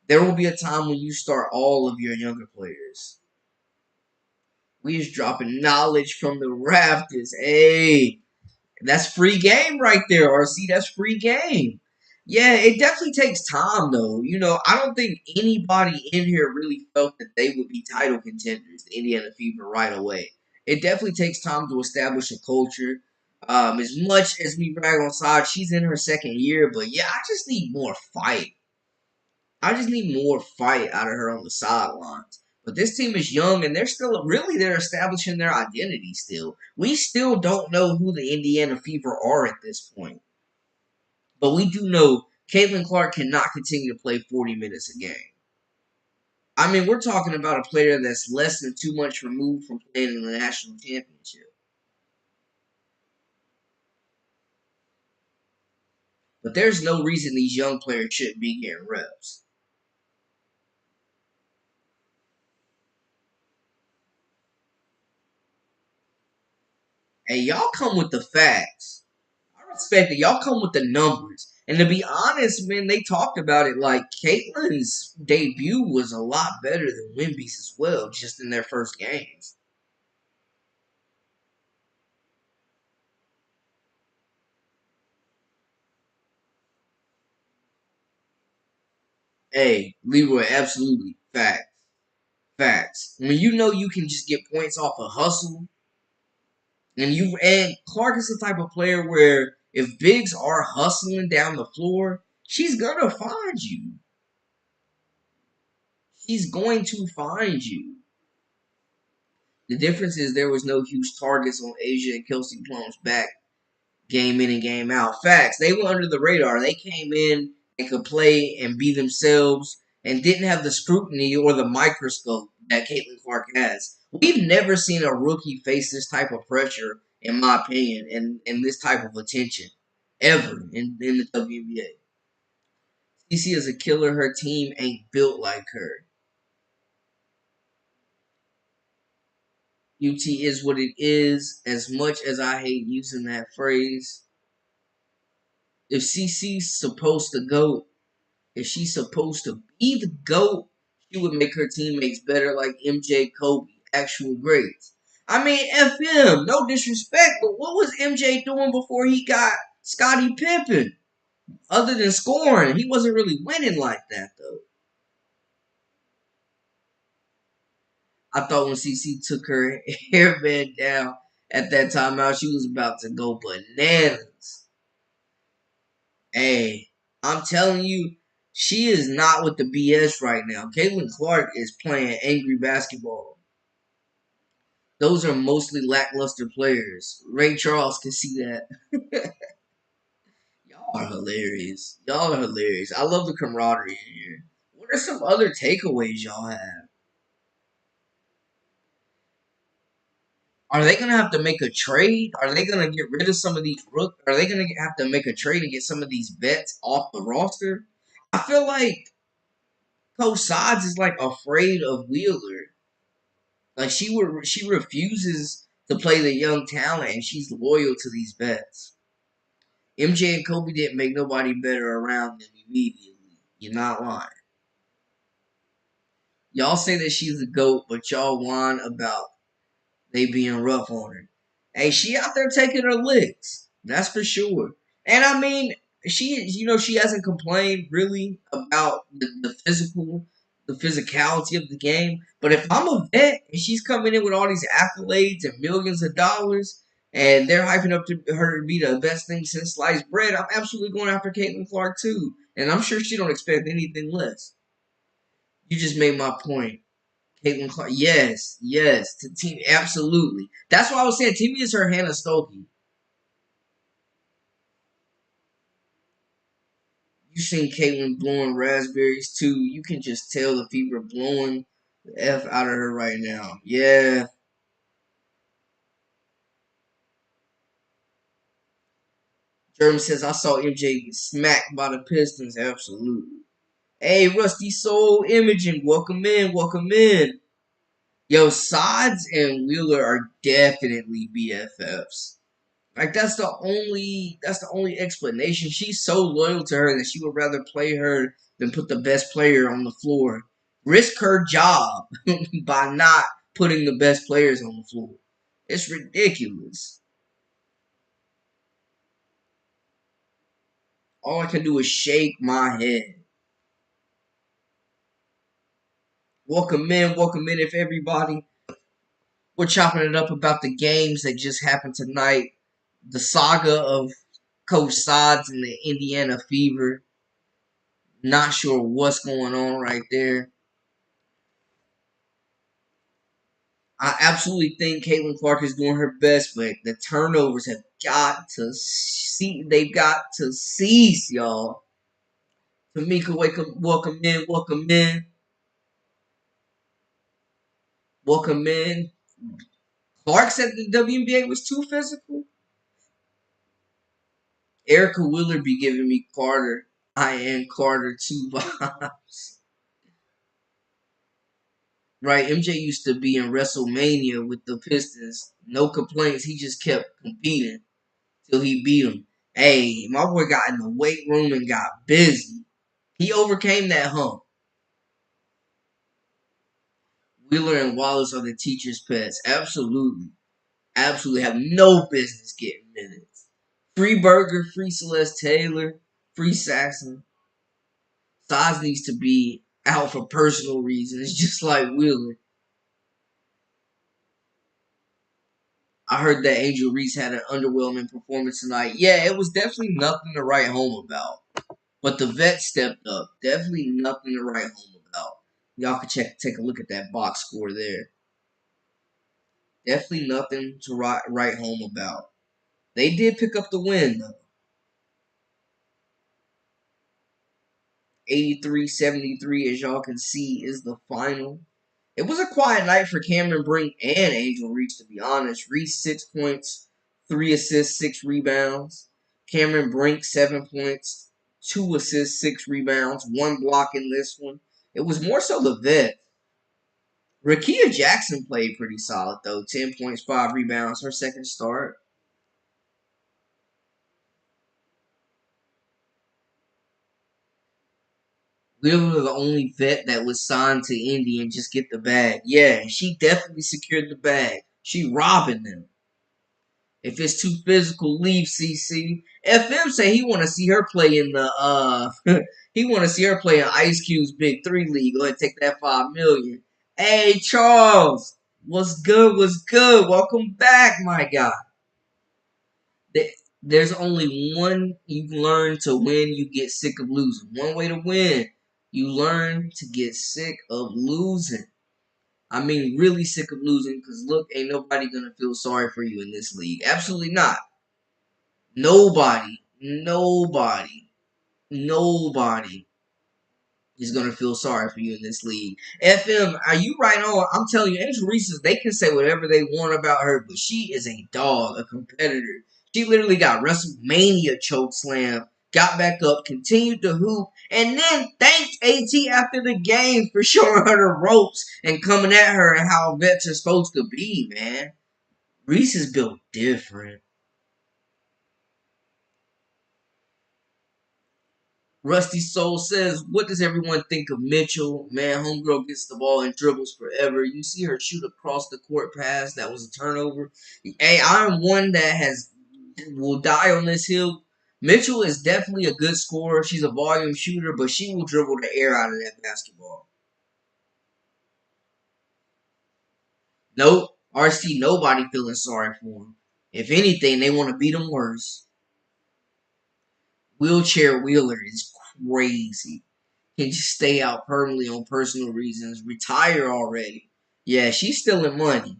There will be a time when you start all of your younger players. We just dropping knowledge from the rafters. Hey, that's free game right there, RC. That's free game. Yeah, it definitely takes time, though. I don't think anybody in here really felt that they would be title contenders, the Indiana Fever, right away. It definitely takes time to establish a culture. As much as we brag on Side, she's in her second year, but yeah, I just need more fight. I just need more fight out of her on the sidelines. But this team is young and they're establishing their identity still. We still don't know who the Indiana Fever are at this point. But we do know Caitlin Clark cannot continue to play 40 minutes a game. I mean, we're talking about a player that's less than 2 months removed from playing in the national championship. But there's no reason these young players shouldn't be getting reps. And y'all come with the facts. I respect it. Y'all come with the numbers. And to be honest, man, they talked about it like Caitlin's debut was a lot better than Wimby's as well, just in their first games. Hey, Leroy, absolutely. Facts. Facts. When you know you can just get points off of hustle, and Clark is the type of player where if bigs are hustling down the floor, she's gonna find you. She's going to find you. The difference is there was no huge targets on Asia and Kelsey Plum's back game in and game out. Facts. They were under the radar. They came in and could play and be themselves and didn't have the scrutiny or the microscope that Caitlin Clark has. We've never seen a rookie face this type of pressure, in my opinion, and this type of attention. ever in the WNBA. CC is a killer. Her team ain't built like her. UT is what it is. As much as I hate using that phrase, if CC's supposed to go, if she's supposed to be the GOAT, she would make her teammates better like MJ, Kobe, actual greats. I mean, FM, no disrespect, but what was MJ doing before he got Scottie Pippen? Other than scoring, he wasn't really winning like that, though. I thought when CC took her hairband down at that timeout, she was about to go bananas. Hey, I'm telling you, she is not with the BS right now. Caitlin Clark is playing angry basketball. Those are mostly lackluster players. Ray Charles can see that. Y'all are hilarious. Y'all are hilarious. I love the camaraderie in here. What are some other takeaways y'all have? Are they gonna have to make a trade? Are they gonna get rid of some of these rooks? Are they gonna have to make a trade and get some of these vets off the roster? I feel like Coach Sides is like afraid of Wheeler. Like she refuses to play the young talent, and she's loyal to these vets. MJ and Kobe didn't make nobody better around them immediately. You're not lying. Y'all say that she's the GOAT, but y'all whine about they being rough on her. Hey, she out there taking her licks. That's for sure. And I mean, she hasn't complained really about the physicality of the game. But if I'm a vet and she's coming in with all these accolades and millions of dollars, and they're hyping up to her to be the best thing since sliced bread, I'm absolutely going after Caitlin Clark too. And I'm sure she don't expect anything less. You just made my point. Caitlin Clark, yes, to team, absolutely. That's why I was saying Timmy is her Hannah Stokey. You seen Caitlin blowing raspberries too. You can just tell the fever blowing the F out of her right now. Yeah. Jeremy says, I saw MJ get smacked by the Pistons. Absolutely. Hey, Rusty Soul Imaging, welcome in, welcome in. Yo, Sides and Wheeler are definitely BFFs. Like that's the only explanation. She's so loyal to her that she would rather play her than put the best player on the floor. Risk her job by not putting the best players on the floor. It's ridiculous. All I can do is shake my head. Welcome in if everybody. We're chopping it up about the games that just happened tonight. The saga of Coach Sides and the Indiana Fever. Not sure what's going on right there. I absolutely think Caitlin Clark is doing her best, but the turnovers have got to see. They've got to cease, y'all. Tamika, welcome in, welcome in. Clark said the WNBA was too physical. Erica Wheeler be giving me Carter. I am Carter 2 vibes. Right, MJ used to be in WrestleMania with the Pistons. No complaints. He just kept competing till he beat him. Hey, my boy got in the weight room and got busy. He overcame that hump. Wheeler and Wallace are the teacher's pets. Absolutely. Absolutely have no business getting minutes. Free Burger, free Celeste Taylor, free Saxon. Size needs to be out for personal reasons, just like Wheeler. I heard that Angel Reese had an underwhelming performance tonight. Yeah, it was definitely nothing to write home about. But the vet stepped up. Definitely nothing to write home about. Y'all can take a look at that box score there. Definitely nothing to write home about. They did pick up the win, though. 83-73, as y'all can see, is the final. It was a quiet night for Cameron Brink and Angel Reese, to be honest. Reese, 6 points, 3 assists, 6 rebounds. Cameron Brink, 7 points, 2 assists, 6 rebounds, 1 block in this one. It was more so the vet. Rakia Jackson played pretty solid though. 10 points, 5 rebounds, her second start. Literally the only vet that was signed to Indy and just get the bag. Yeah, she definitely secured the bag. She robbing them. If it's too physical, leave CC. FM say he want to see her play in the he want to see her play in Ice Cube's Big Three League. Go ahead and take that 5 million. Hey Charles, what's good? What's good? Welcome back, my guy. There's only one you learn to win. You get sick of losing. One way to win. You learn to get sick of losing. I mean, really sick of losing. Because look, ain't nobody gonna feel sorry for you in this league. Absolutely not. Nobody, nobody, nobody is gonna feel sorry for you in this league. FM, are you right on? I'm telling you, Angel Reese, they can say whatever they want about her, but she is a dog, a competitor. She literally got WrestleMania choke slam, got back up, continued to hoop, and then thanked AT after the game for showing her the ropes and coming at her and how vets are supposed to be, man. Reese is built different. Rusty Soul says, what does everyone think of Mitchell? Man, homegirl gets the ball and dribbles forever. You see her shoot across the court pass. That was a turnover. Hey, I'm one that will die on this hill. Mitchell is definitely a good scorer. She's a volume shooter, but she will dribble the air out of that basketball. Nope. RC, nobody feeling sorry for him. If anything, they want to beat him worse. Wheelchair Wheeler is crazy. Can just stay out permanently on personal reasons. Retire already. Yeah, she's stealing money.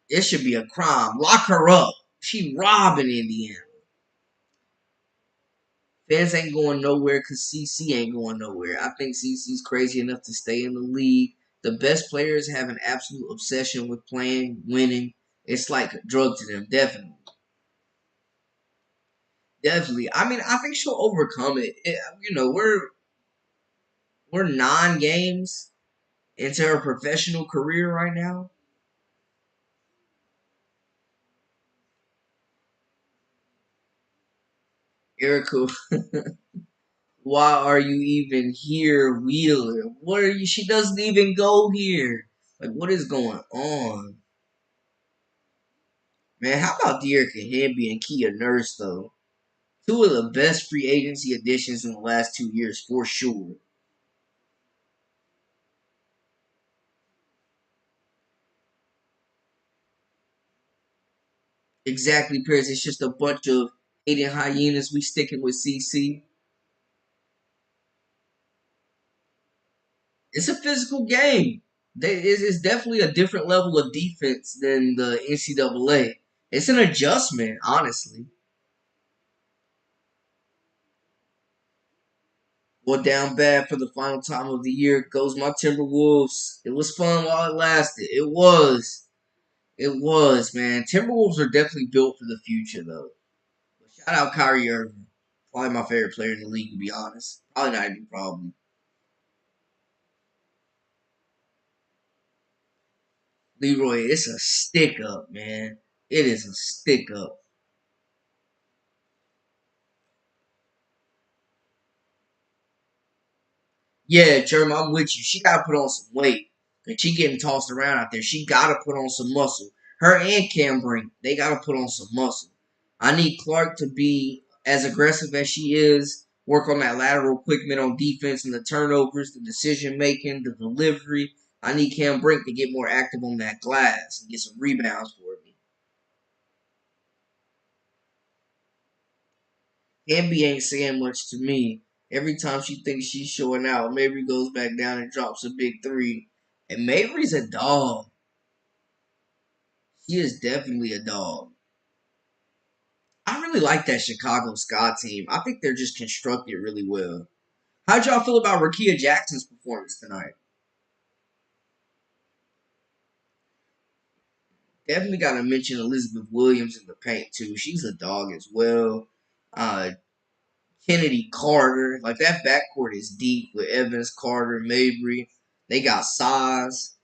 It should be a crime. Lock her up. She robbing Indiana. Fans ain't going nowhere because CC ain't going nowhere. I think CC's crazy enough to stay in the league. The best players have an absolute obsession with playing, winning. It's like a drug to them, definitely. Definitely. I mean, I think she'll overcome it. We're 9 games into her professional career right now. Erica, why are you even here, Wheeler? What are you? She doesn't even go here. Like, what is going on? Man, how about De'Erica Hamby and Kia Nurse, though? Two of the best free agency additions in the last 2 years, for sure. Exactly, Paris. It's just a bunch of hating hyenas. We sticking with CC. It's a physical game. It's definitely a different level of defense than the NCAA. It's an adjustment, honestly. Well, down bad for the final time of the year goes my Timberwolves. It was fun while it lasted. It was. It was, man. Timberwolves are definitely built for the future, though. But shout out Kyrie Irving. Probably my favorite player in the league, to be honest. Probably not even probably. Leroy, it's a stick up, man. It is a stick up. Yeah, Jeremy, I'm with you. She gotta put on some weight. Cause she getting tossed around out there. She gotta put on some muscle. Her and Cam Brink, they gotta put on some muscle. I need Clark to be as aggressive as she is. Work on that lateral quickness on defense and the turnovers, the decision making, the delivery. I need Cam Brink to get more active on that glass and get some rebounds for me. Ambi ain't saying much to me. Every time she thinks she's showing out, Mabry goes back down and drops a big three. And Mabry's a dog. She is definitely a dog. I really like that Chicago Sky team. I think they're just constructed really well. How'd y'all feel about Rakia Jackson's performance tonight? Definitely got to mention Elizabeth Williams in the paint too. She's a dog as well. Uh, Kennedy, Carter, like that backcourt is deep with Evans, Carter, Mabry. They got size.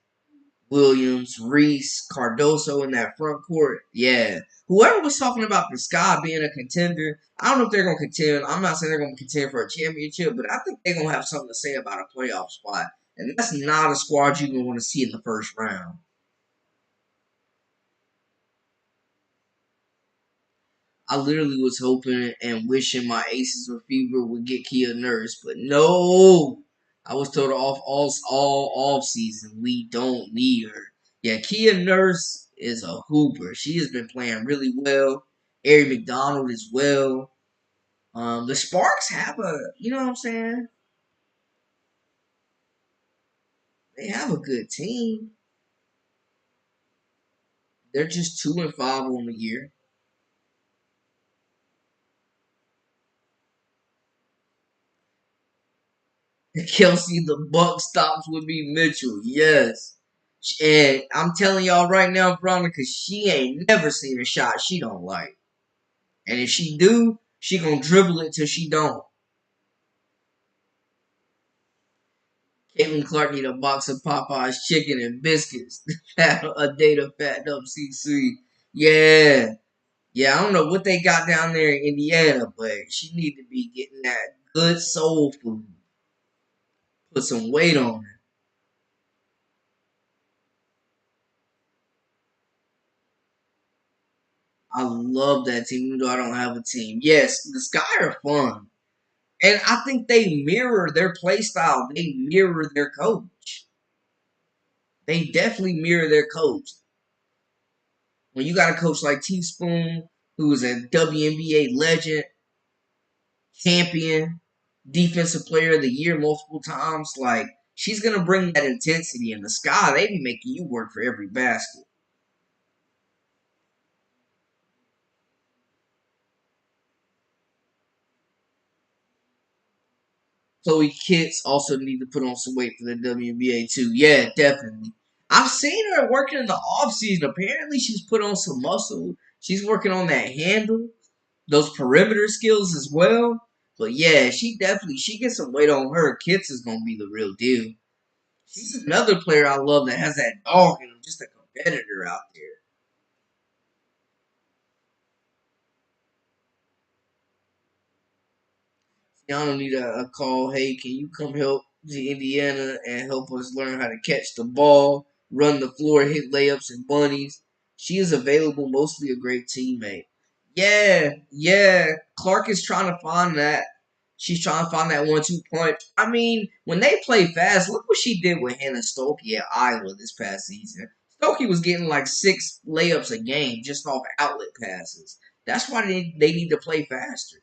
Williams, Reese, Cardoso in that front court. Yeah. Whoever was talking about the Sky being a contender, I don't know if they're going to contend. I'm not saying they're going to contend for a championship, but I think they're going to have something to say about a playoff spot. And that's not a squad you're going to want to see in the first round. I literally was hoping and wishing my Aces or Fever would get Kia Nurse, but no. I was told all off season we don't need her. Yeah, Kia Nurse is a hooper. She has been playing really well. Ari McDonald as well. The Sparks have you know what I'm saying? They have a good team. They're just 2-5 on the year. Kelsey, the buck stops would be Mitchell. Yes. And I'm telling y'all right now, Veronica, she ain't never seen a shot she don't like. And if she do, she gonna dribble it till she don't. Caitlin Clark need a box of Popeye's chicken and biscuits. A day to fatten up CC. Yeah. Yeah, I don't know what they got down there in Indiana, but she need to be getting that good soul food. Put some weight on her. I love that team, even though I don't have a team. Yes, the Sky are fun. And I think they mirror their play style. They mirror their coach. They definitely mirror their coach. When you got a coach like Teaspoon, who is a WNBA legend, champion, defensive player of the year multiple times, like she's gonna bring that intensity in the Sky. They be making you work for every basket. Chloe Kitts also need to put on some weight for the WNBA too. Yeah, definitely. I've seen her working in the off season. Apparently, she's put on some muscle. She's working on that handle, those perimeter skills as well. But yeah, she gets some weight on her. Kitts is gonna be the real deal. She's another player I love that has that dog in him, just a competitor out there. Y'all don't need a call. Hey, can you come help the Indiana and help us learn how to catch the ball, run the floor, hit layups and bunnies? She is available, mostly a great teammate. Yeah, yeah. Clark is trying to find that. She's trying to find that 1-2 punch. I mean, when they play fast, look what she did with Hannah Stokey at Iowa this past season. Stokey was getting like 6 layups a game just off outlet passes. That's why they need to play faster.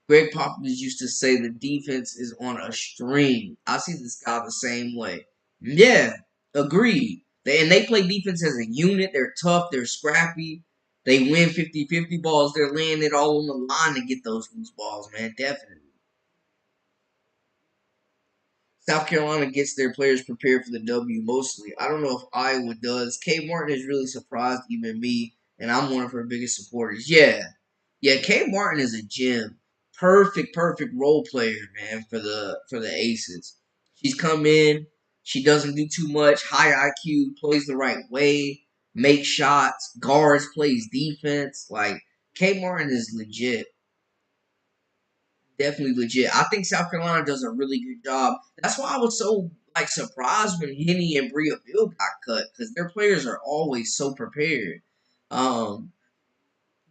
Greg Popovich used to say the defense is on a string. I see this guy the same way. Yeah, agreed. And they play defense as a unit. They're tough. They're scrappy. They win 50-50 balls. They're laying it all on the line to get those loose balls, man. Definitely. South Carolina gets their players prepared for the W mostly. I don't know if Iowa does. Kay Martin has really surprised even me, and I'm one of her biggest supporters. Yeah. Yeah, Kay Martin is a gem. Perfect role player, man, for the Aces. She's come in, she doesn't do too much, high IQ, plays the right way, makes shots, guards, plays defense. Like Kay Martin is legit. Definitely legit. I think South Carolina does a really good job. That's why I was so like surprised when Henny and Bria Bill got cut because their players are always so prepared. Um,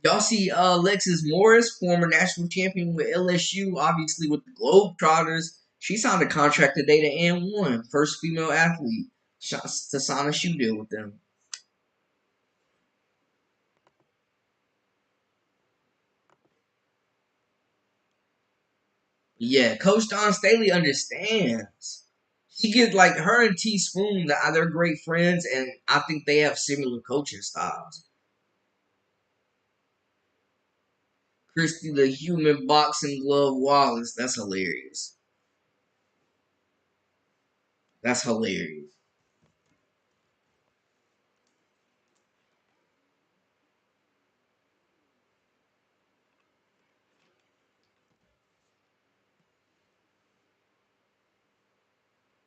y'all see Alexis Morris, former national champion with LSU, obviously with the Globetrotters. She signed a contract today to N1, first female athlete to sign a shoe deal with them. Yeah, Coach Don Staley understands. She gets like her and T Spoon, they're great friends, and I think they have similar coaching styles. Christie, the human boxing glove Wallace, that's hilarious. That's hilarious.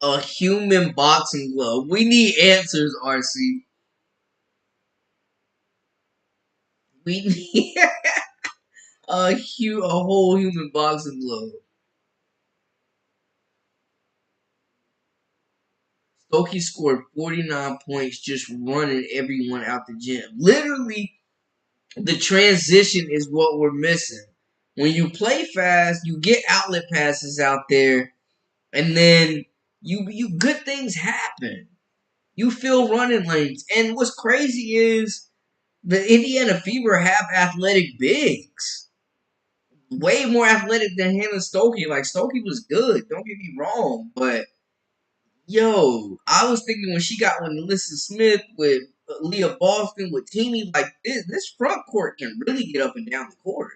A human boxing glove. We need answers, RC. We need a whole human boxing glove. Stokey scored 49 points just running everyone out the gym. Literally, the transition is what we're missing. When you play fast, you get outlet passes out there, and then you good things happen. You fill running lanes. And what's crazy is the Indiana Fever have athletic bigs. Way more athletic than Hannah Stokey. Like, Stokey was good, don't get me wrong, but yo, I was thinking when she got with Alyssa Smith, with Leah Boston, with Teamy, like this front court can really get up and down the court.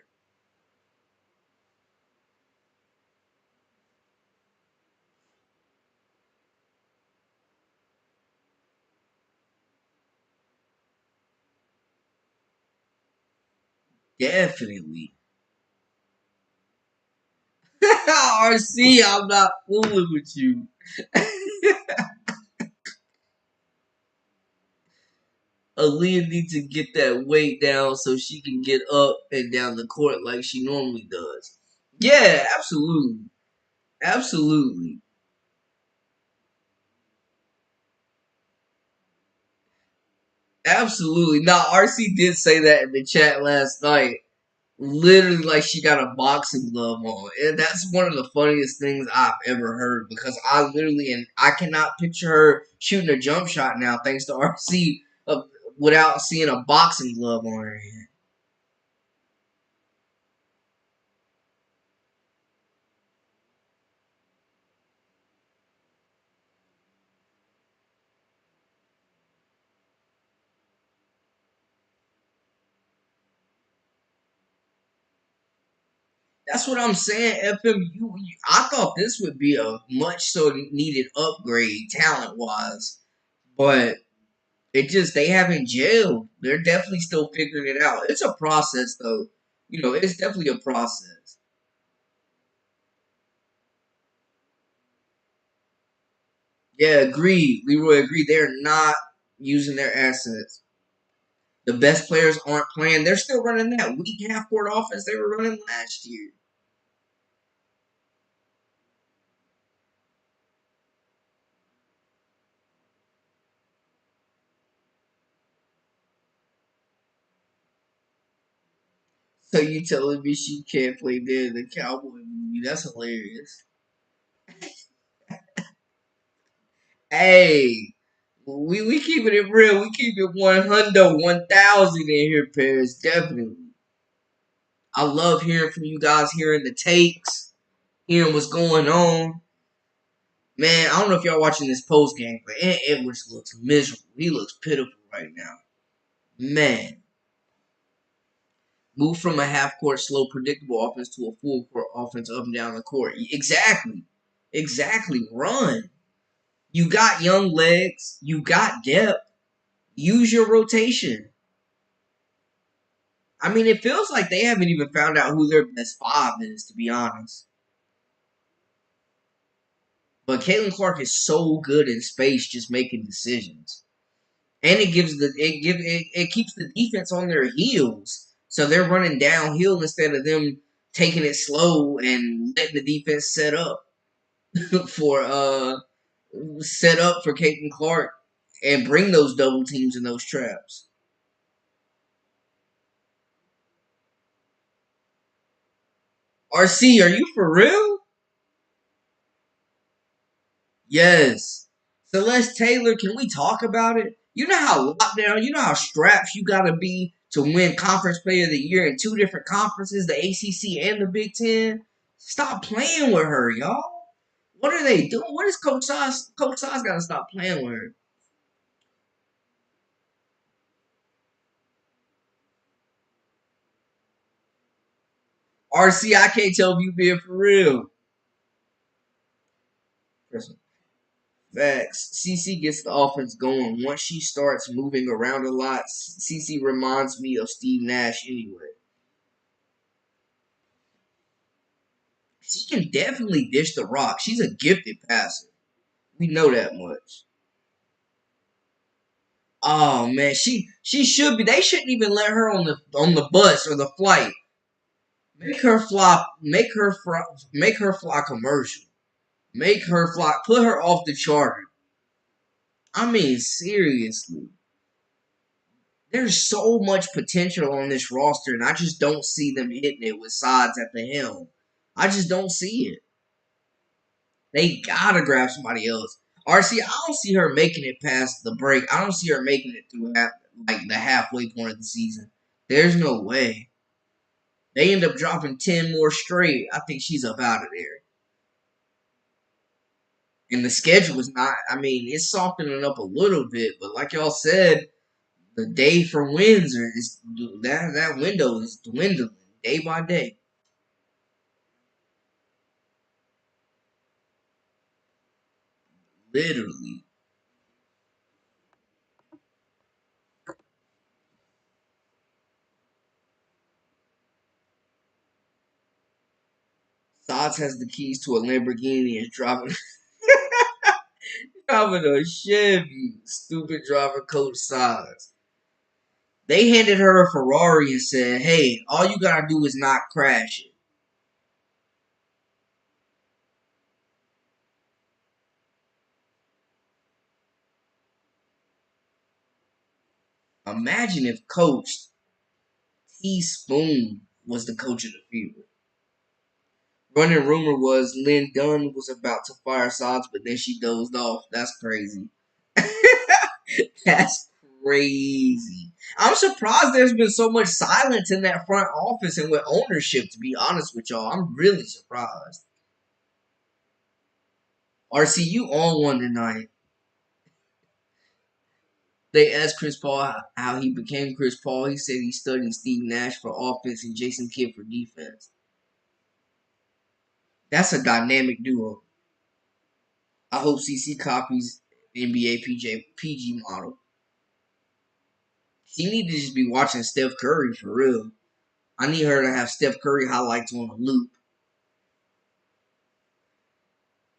Definitely. RC, I'm not fooling with you. Aaliyah needs to get that weight down so she can get up and down the court like she normally does. Yeah, absolutely. Absolutely. Absolutely. Now, RC did say that in the chat last night. Literally, like she got a boxing glove on. And that's one of the funniest things I've ever heard because I literally, and I cannot picture her shooting a jump shot now thanks to RC without seeing a boxing glove on her hand. That's what I'm saying. I thought this would be a much so needed upgrade talent wise, but they haven't jailed. They're definitely still figuring it out. It's a process though. It's definitely a process. Yeah, agreed. Leroy agreed. They're not using their assets. The best players aren't playing. They're still running that weak half court offense they were running last year. So you telling me she can't play there in the Cowboy movie? That's hilarious. Hey, we keeping it real. We keep it 100, 1,000 in here, Paris. Definitely. I love hearing from you guys, hearing the takes, hearing what's going on. Man, I don't know if y'all watching this post game, but Edwards looks miserable. He looks pitiful right now. Man, move from a half court, slow, predictable offense to a full court offense up and down the court. Exactly. Exactly. Run. You got young legs. You got depth. Use your rotation. I mean, it feels like they haven't even found out who their best five is, to be honest. But Caitlin Clark is so good in space, just making decisions, and it keeps the defense on their heels, so they're running downhill instead of them taking it slow and letting the defense for set up for Caitlin Clark and bring those double teams and those traps. RC, are you for real? Yes. Celeste Taylor, can we talk about it? You know how locked down, you know how strapped you gotta be to win Conference Player of the Year in two different conferences, the ACC and the Big Ten? Stop playing with her, y'all. What are they doing? What is Coach Sauce? Coach Sauce gotta stop playing with her. RC, I can't tell if you being for real. Facts. CC gets the offense going. Once she starts moving around a lot, CC reminds me of Steve Nash anyway. She can definitely dish the rock. She's a gifted passer. We know that much. Oh man, she should be. They shouldn't even let her on the bus or the flight. Make her fly. Make her fly commercial. Make her fly. Put her off the charter. I mean, seriously. There's so much potential on this roster, and I just don't see them hitting it with Sides at the helm. I just don't see it. They gotta grab somebody else. RC, I don't see her making it past the break. I don't see her making it through like the halfway point of the season. There's no way. They end up dropping 10 more straight. I think she's up out of there. And the schedule is not, I mean, it's softening up a little bit, but like y'all said, the day for wins is that window is dwindling day by day. Literally. Sods has the keys to a Lamborghini and is driving a Chevy. Stupid driver coach Sods. They handed her a Ferrari and said, hey, all you gotta do is not crash it. Imagine if Coach T Spoon was the coach of the Fever. Running rumor was Lynn Dunn was about to fire Sods, but then she dozed off. That's crazy. That's crazy. I'm surprised there's been so much silence in that front office and with ownership, to be honest with y'all. I'm really surprised. RCU on one tonight. They asked Chris Paul how he became Chris Paul. He said he studied Steve Nash for offense and Jason Kidd for defense. That's a dynamic duo. I hope CC copies NBA PG model. She need to just be watching Steph Curry for real. I need her to have Steph Curry highlights on a loop.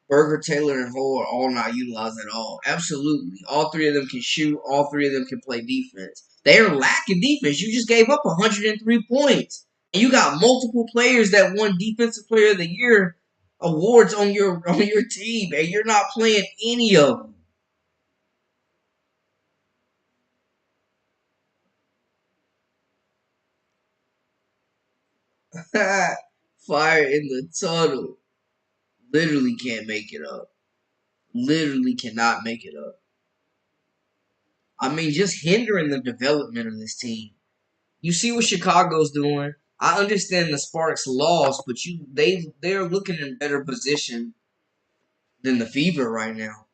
Berger, Taylor, and Hole are all not utilized at all. Absolutely. All three of them can shoot. All three of them can play defense. They are lacking defense. You just gave up 103 points. And you got multiple players that won Defensive Player of the Year awards on your team, and you're not playing any of them. Fire in the tunnel. Literally can't make it up. Literally cannot make it up. I mean, just hindering the development of this team. You see what Chicago's doing. I understand the Sparks lost, but they're looking in better position than the Fever right now.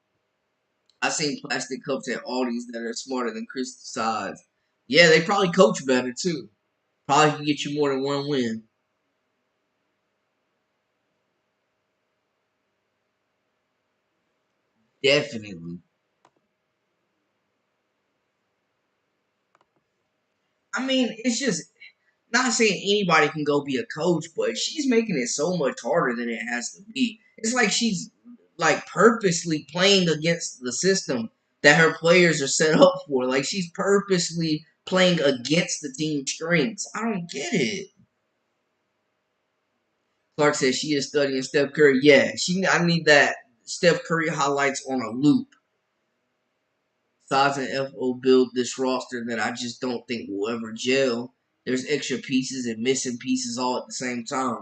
I seen plastic cups at Aldi's that are smarter than Christie Sides. Yeah, they probably coach better too. Probably can get you more than one win. Definitely. I mean, it's just not saying anybody can go be a coach, but she's making it so much harder than it has to be. It's like she's like purposely playing against the system that her players are set up for. Like she's purposely playing against the team's strengths. I don't get it. Clark says she is studying Steph Curry. Yeah, I need that Steph Curry highlights on a loop. Size and FO build this roster that I just don't think will ever gel. There's extra pieces and missing pieces all at the same time.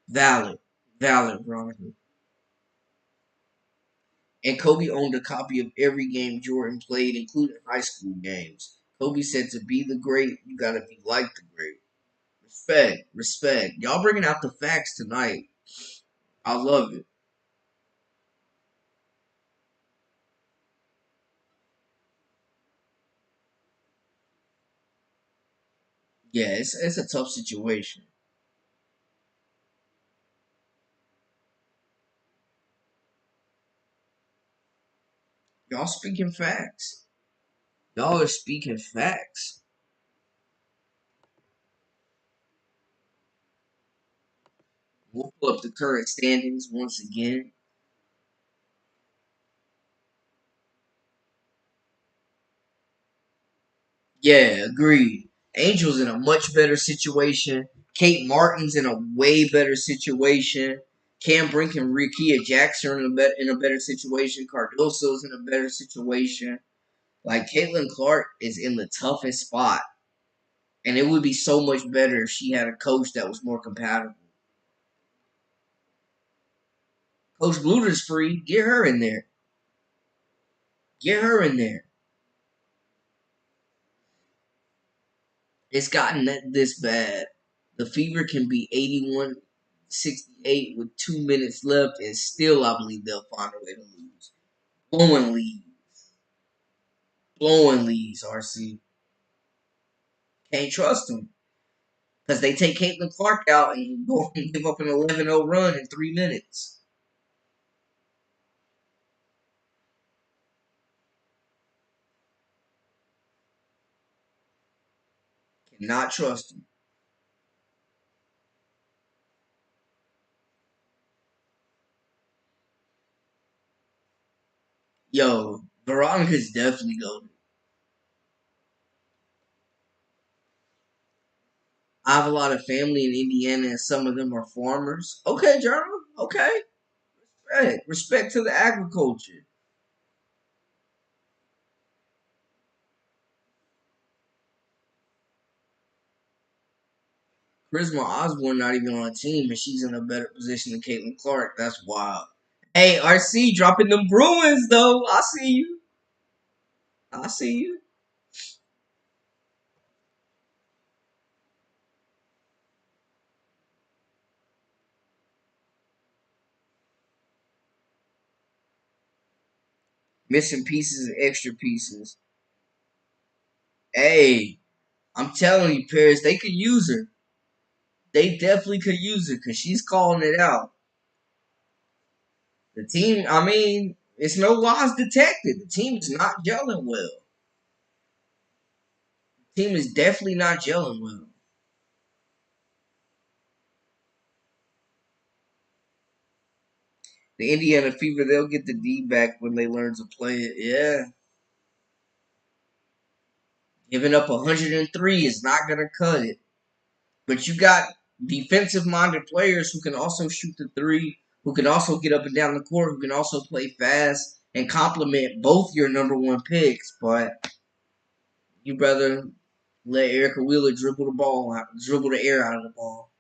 Valid. Valid, Veronica. And Kobe owned a copy of every game Jordan played, including high school games. Kobe said to be the great, you gotta be like the great. Respect, respect. Y'all bringing out the facts tonight. I love it. Yeah, it's a tough situation. Y'all speaking facts. Y'all are speaking facts. We'll pull up the current standings once again. Yeah, agreed. Angel's in a much better situation. Kate Martin's in a way better situation. Cam Brink and Rikia Jackson are in a better situation. Cardoso's in a better situation. Like Caitlin Clark is in the toughest spot, and it would be so much better if she had a coach that was more compatible. Coach Bluter's free. Get her in there. Get her in there. It's gotten this bad. The Fever can be 81-68 with 2 minutes left, and still, I believe they'll find a way to lose. Blowing leads. Blowing leads, RC. Can't trust them. Because they take Caitlin Clark out and go and give up an 11-0 run in 3 minutes. Cannot trust them. Yo, Veronica's definitely goaded. I have a lot of family in Indiana, and some of them are farmers. Okay, Journal. Okay. Respect to the agriculture. Charisma Osborne not even on a team, and she's in a better position than Caitlin Clark. That's wild. Hey, RC dropping them Bruins though. I see you. I see you. Missing pieces and extra pieces. Hey, I'm telling you, Paris, they could use her. They definitely could use her because she's calling it out. The team, I mean, it's no lies detected. The team is not gelling well. The team is definitely not gelling well. The Indiana Fever, they'll get the D back when they learn to play it. Yeah. Giving up 103 is not going to cut it. But you got defensive minded players who can also shoot the three, who can also get up and down the court, who can also play fast and complement both your number one picks. But you rather let Erica Wheeler dribble the air out of the ball.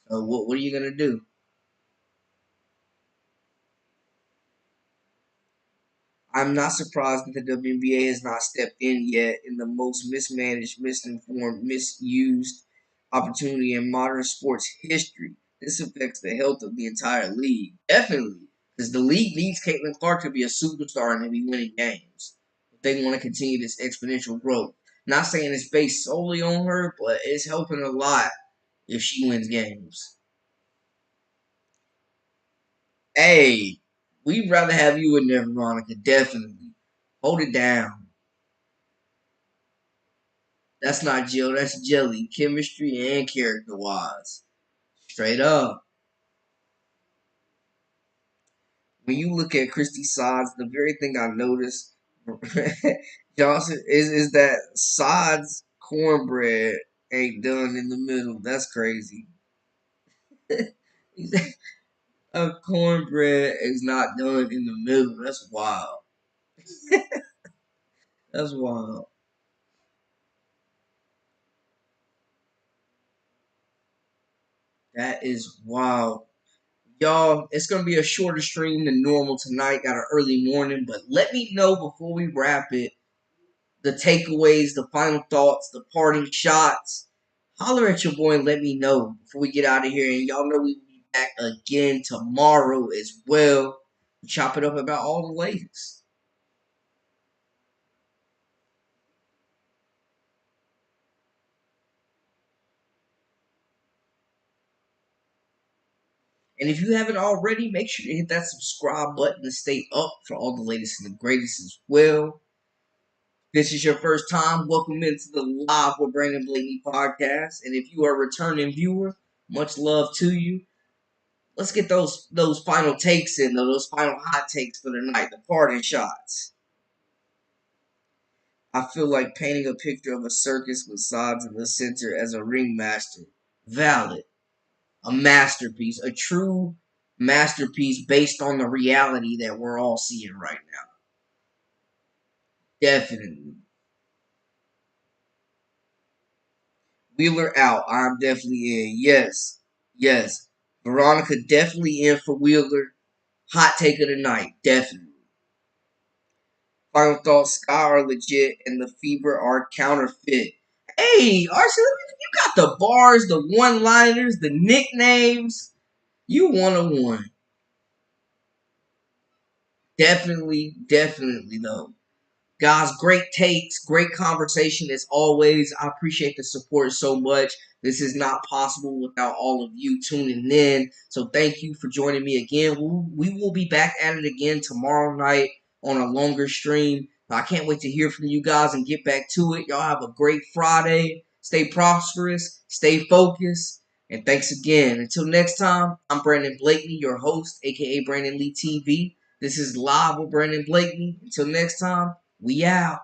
So what are you gonna do? I'm not surprised that the WNBA has not stepped in yet in the most mismanaged, misinformed, misused opportunity in modern sports history. This affects the health of the entire league. Definitely. Because the league needs Caitlin Clark to be a superstar and to be winning games. If they want to continue this exponential growth. Not saying it's based solely on her, but it's helping a lot if she wins games. Hey, we'd rather have you in there, Veronica. Definitely. Hold it down. That's not Jill, that's Jelly. Chemistry and character wise. Straight up. When you look at Christie Sides, the very thing I noticed Johnson is that Sides cornbread ain't done in the middle. That's crazy. A cornbread is not done in the middle. That's wild. That's wild. That is wild. Y'all, it's gonna be a shorter stream than normal tonight. Got an early morning, but let me know before we wrap it the takeaways, the final thoughts, the parting shots. Holler at your boy and let me know before we get out of here. And y'all know we'll be back again tomorrow as well. Chop it up about all the latest. And if you haven't already, make sure to hit that subscribe button to stay up for all the latest and the greatest as well. If this is your first time, welcome into the Live with Brandon Blaney podcast. And if you are a returning viewer, much love to you. Let's get those final takes in, those final hot takes for the night, the parting shots. I feel like painting a picture of a circus with sides in the center as a ringmaster. Valid. A masterpiece. A true masterpiece based on the reality that we're all seeing right now. Definitely. Wheeler out. I'm definitely in. Yes. Yes. Veronica definitely in for Wheeler. Hot take of the night. Definitely. Final thoughts, Sky are legit and the Fever are counterfeit. Hey, Arsenal, you got the bars, the one-liners, the nicknames. You 101. Definitely, definitely though. Guys, great takes, great conversation as always. I appreciate the support so much. This is not possible without all of you tuning in. So thank you for joining me again. We will be back at it again tomorrow night on a longer stream. I can't wait to hear from you guys and get back to it. Y'all have a great Friday. Stay prosperous, stay focused, and thanks again. Until next time, I'm Brandon Blakeney, your host, aka Brandon Lee TV. This is Live with Brandon Blakeney. Until next time. We out.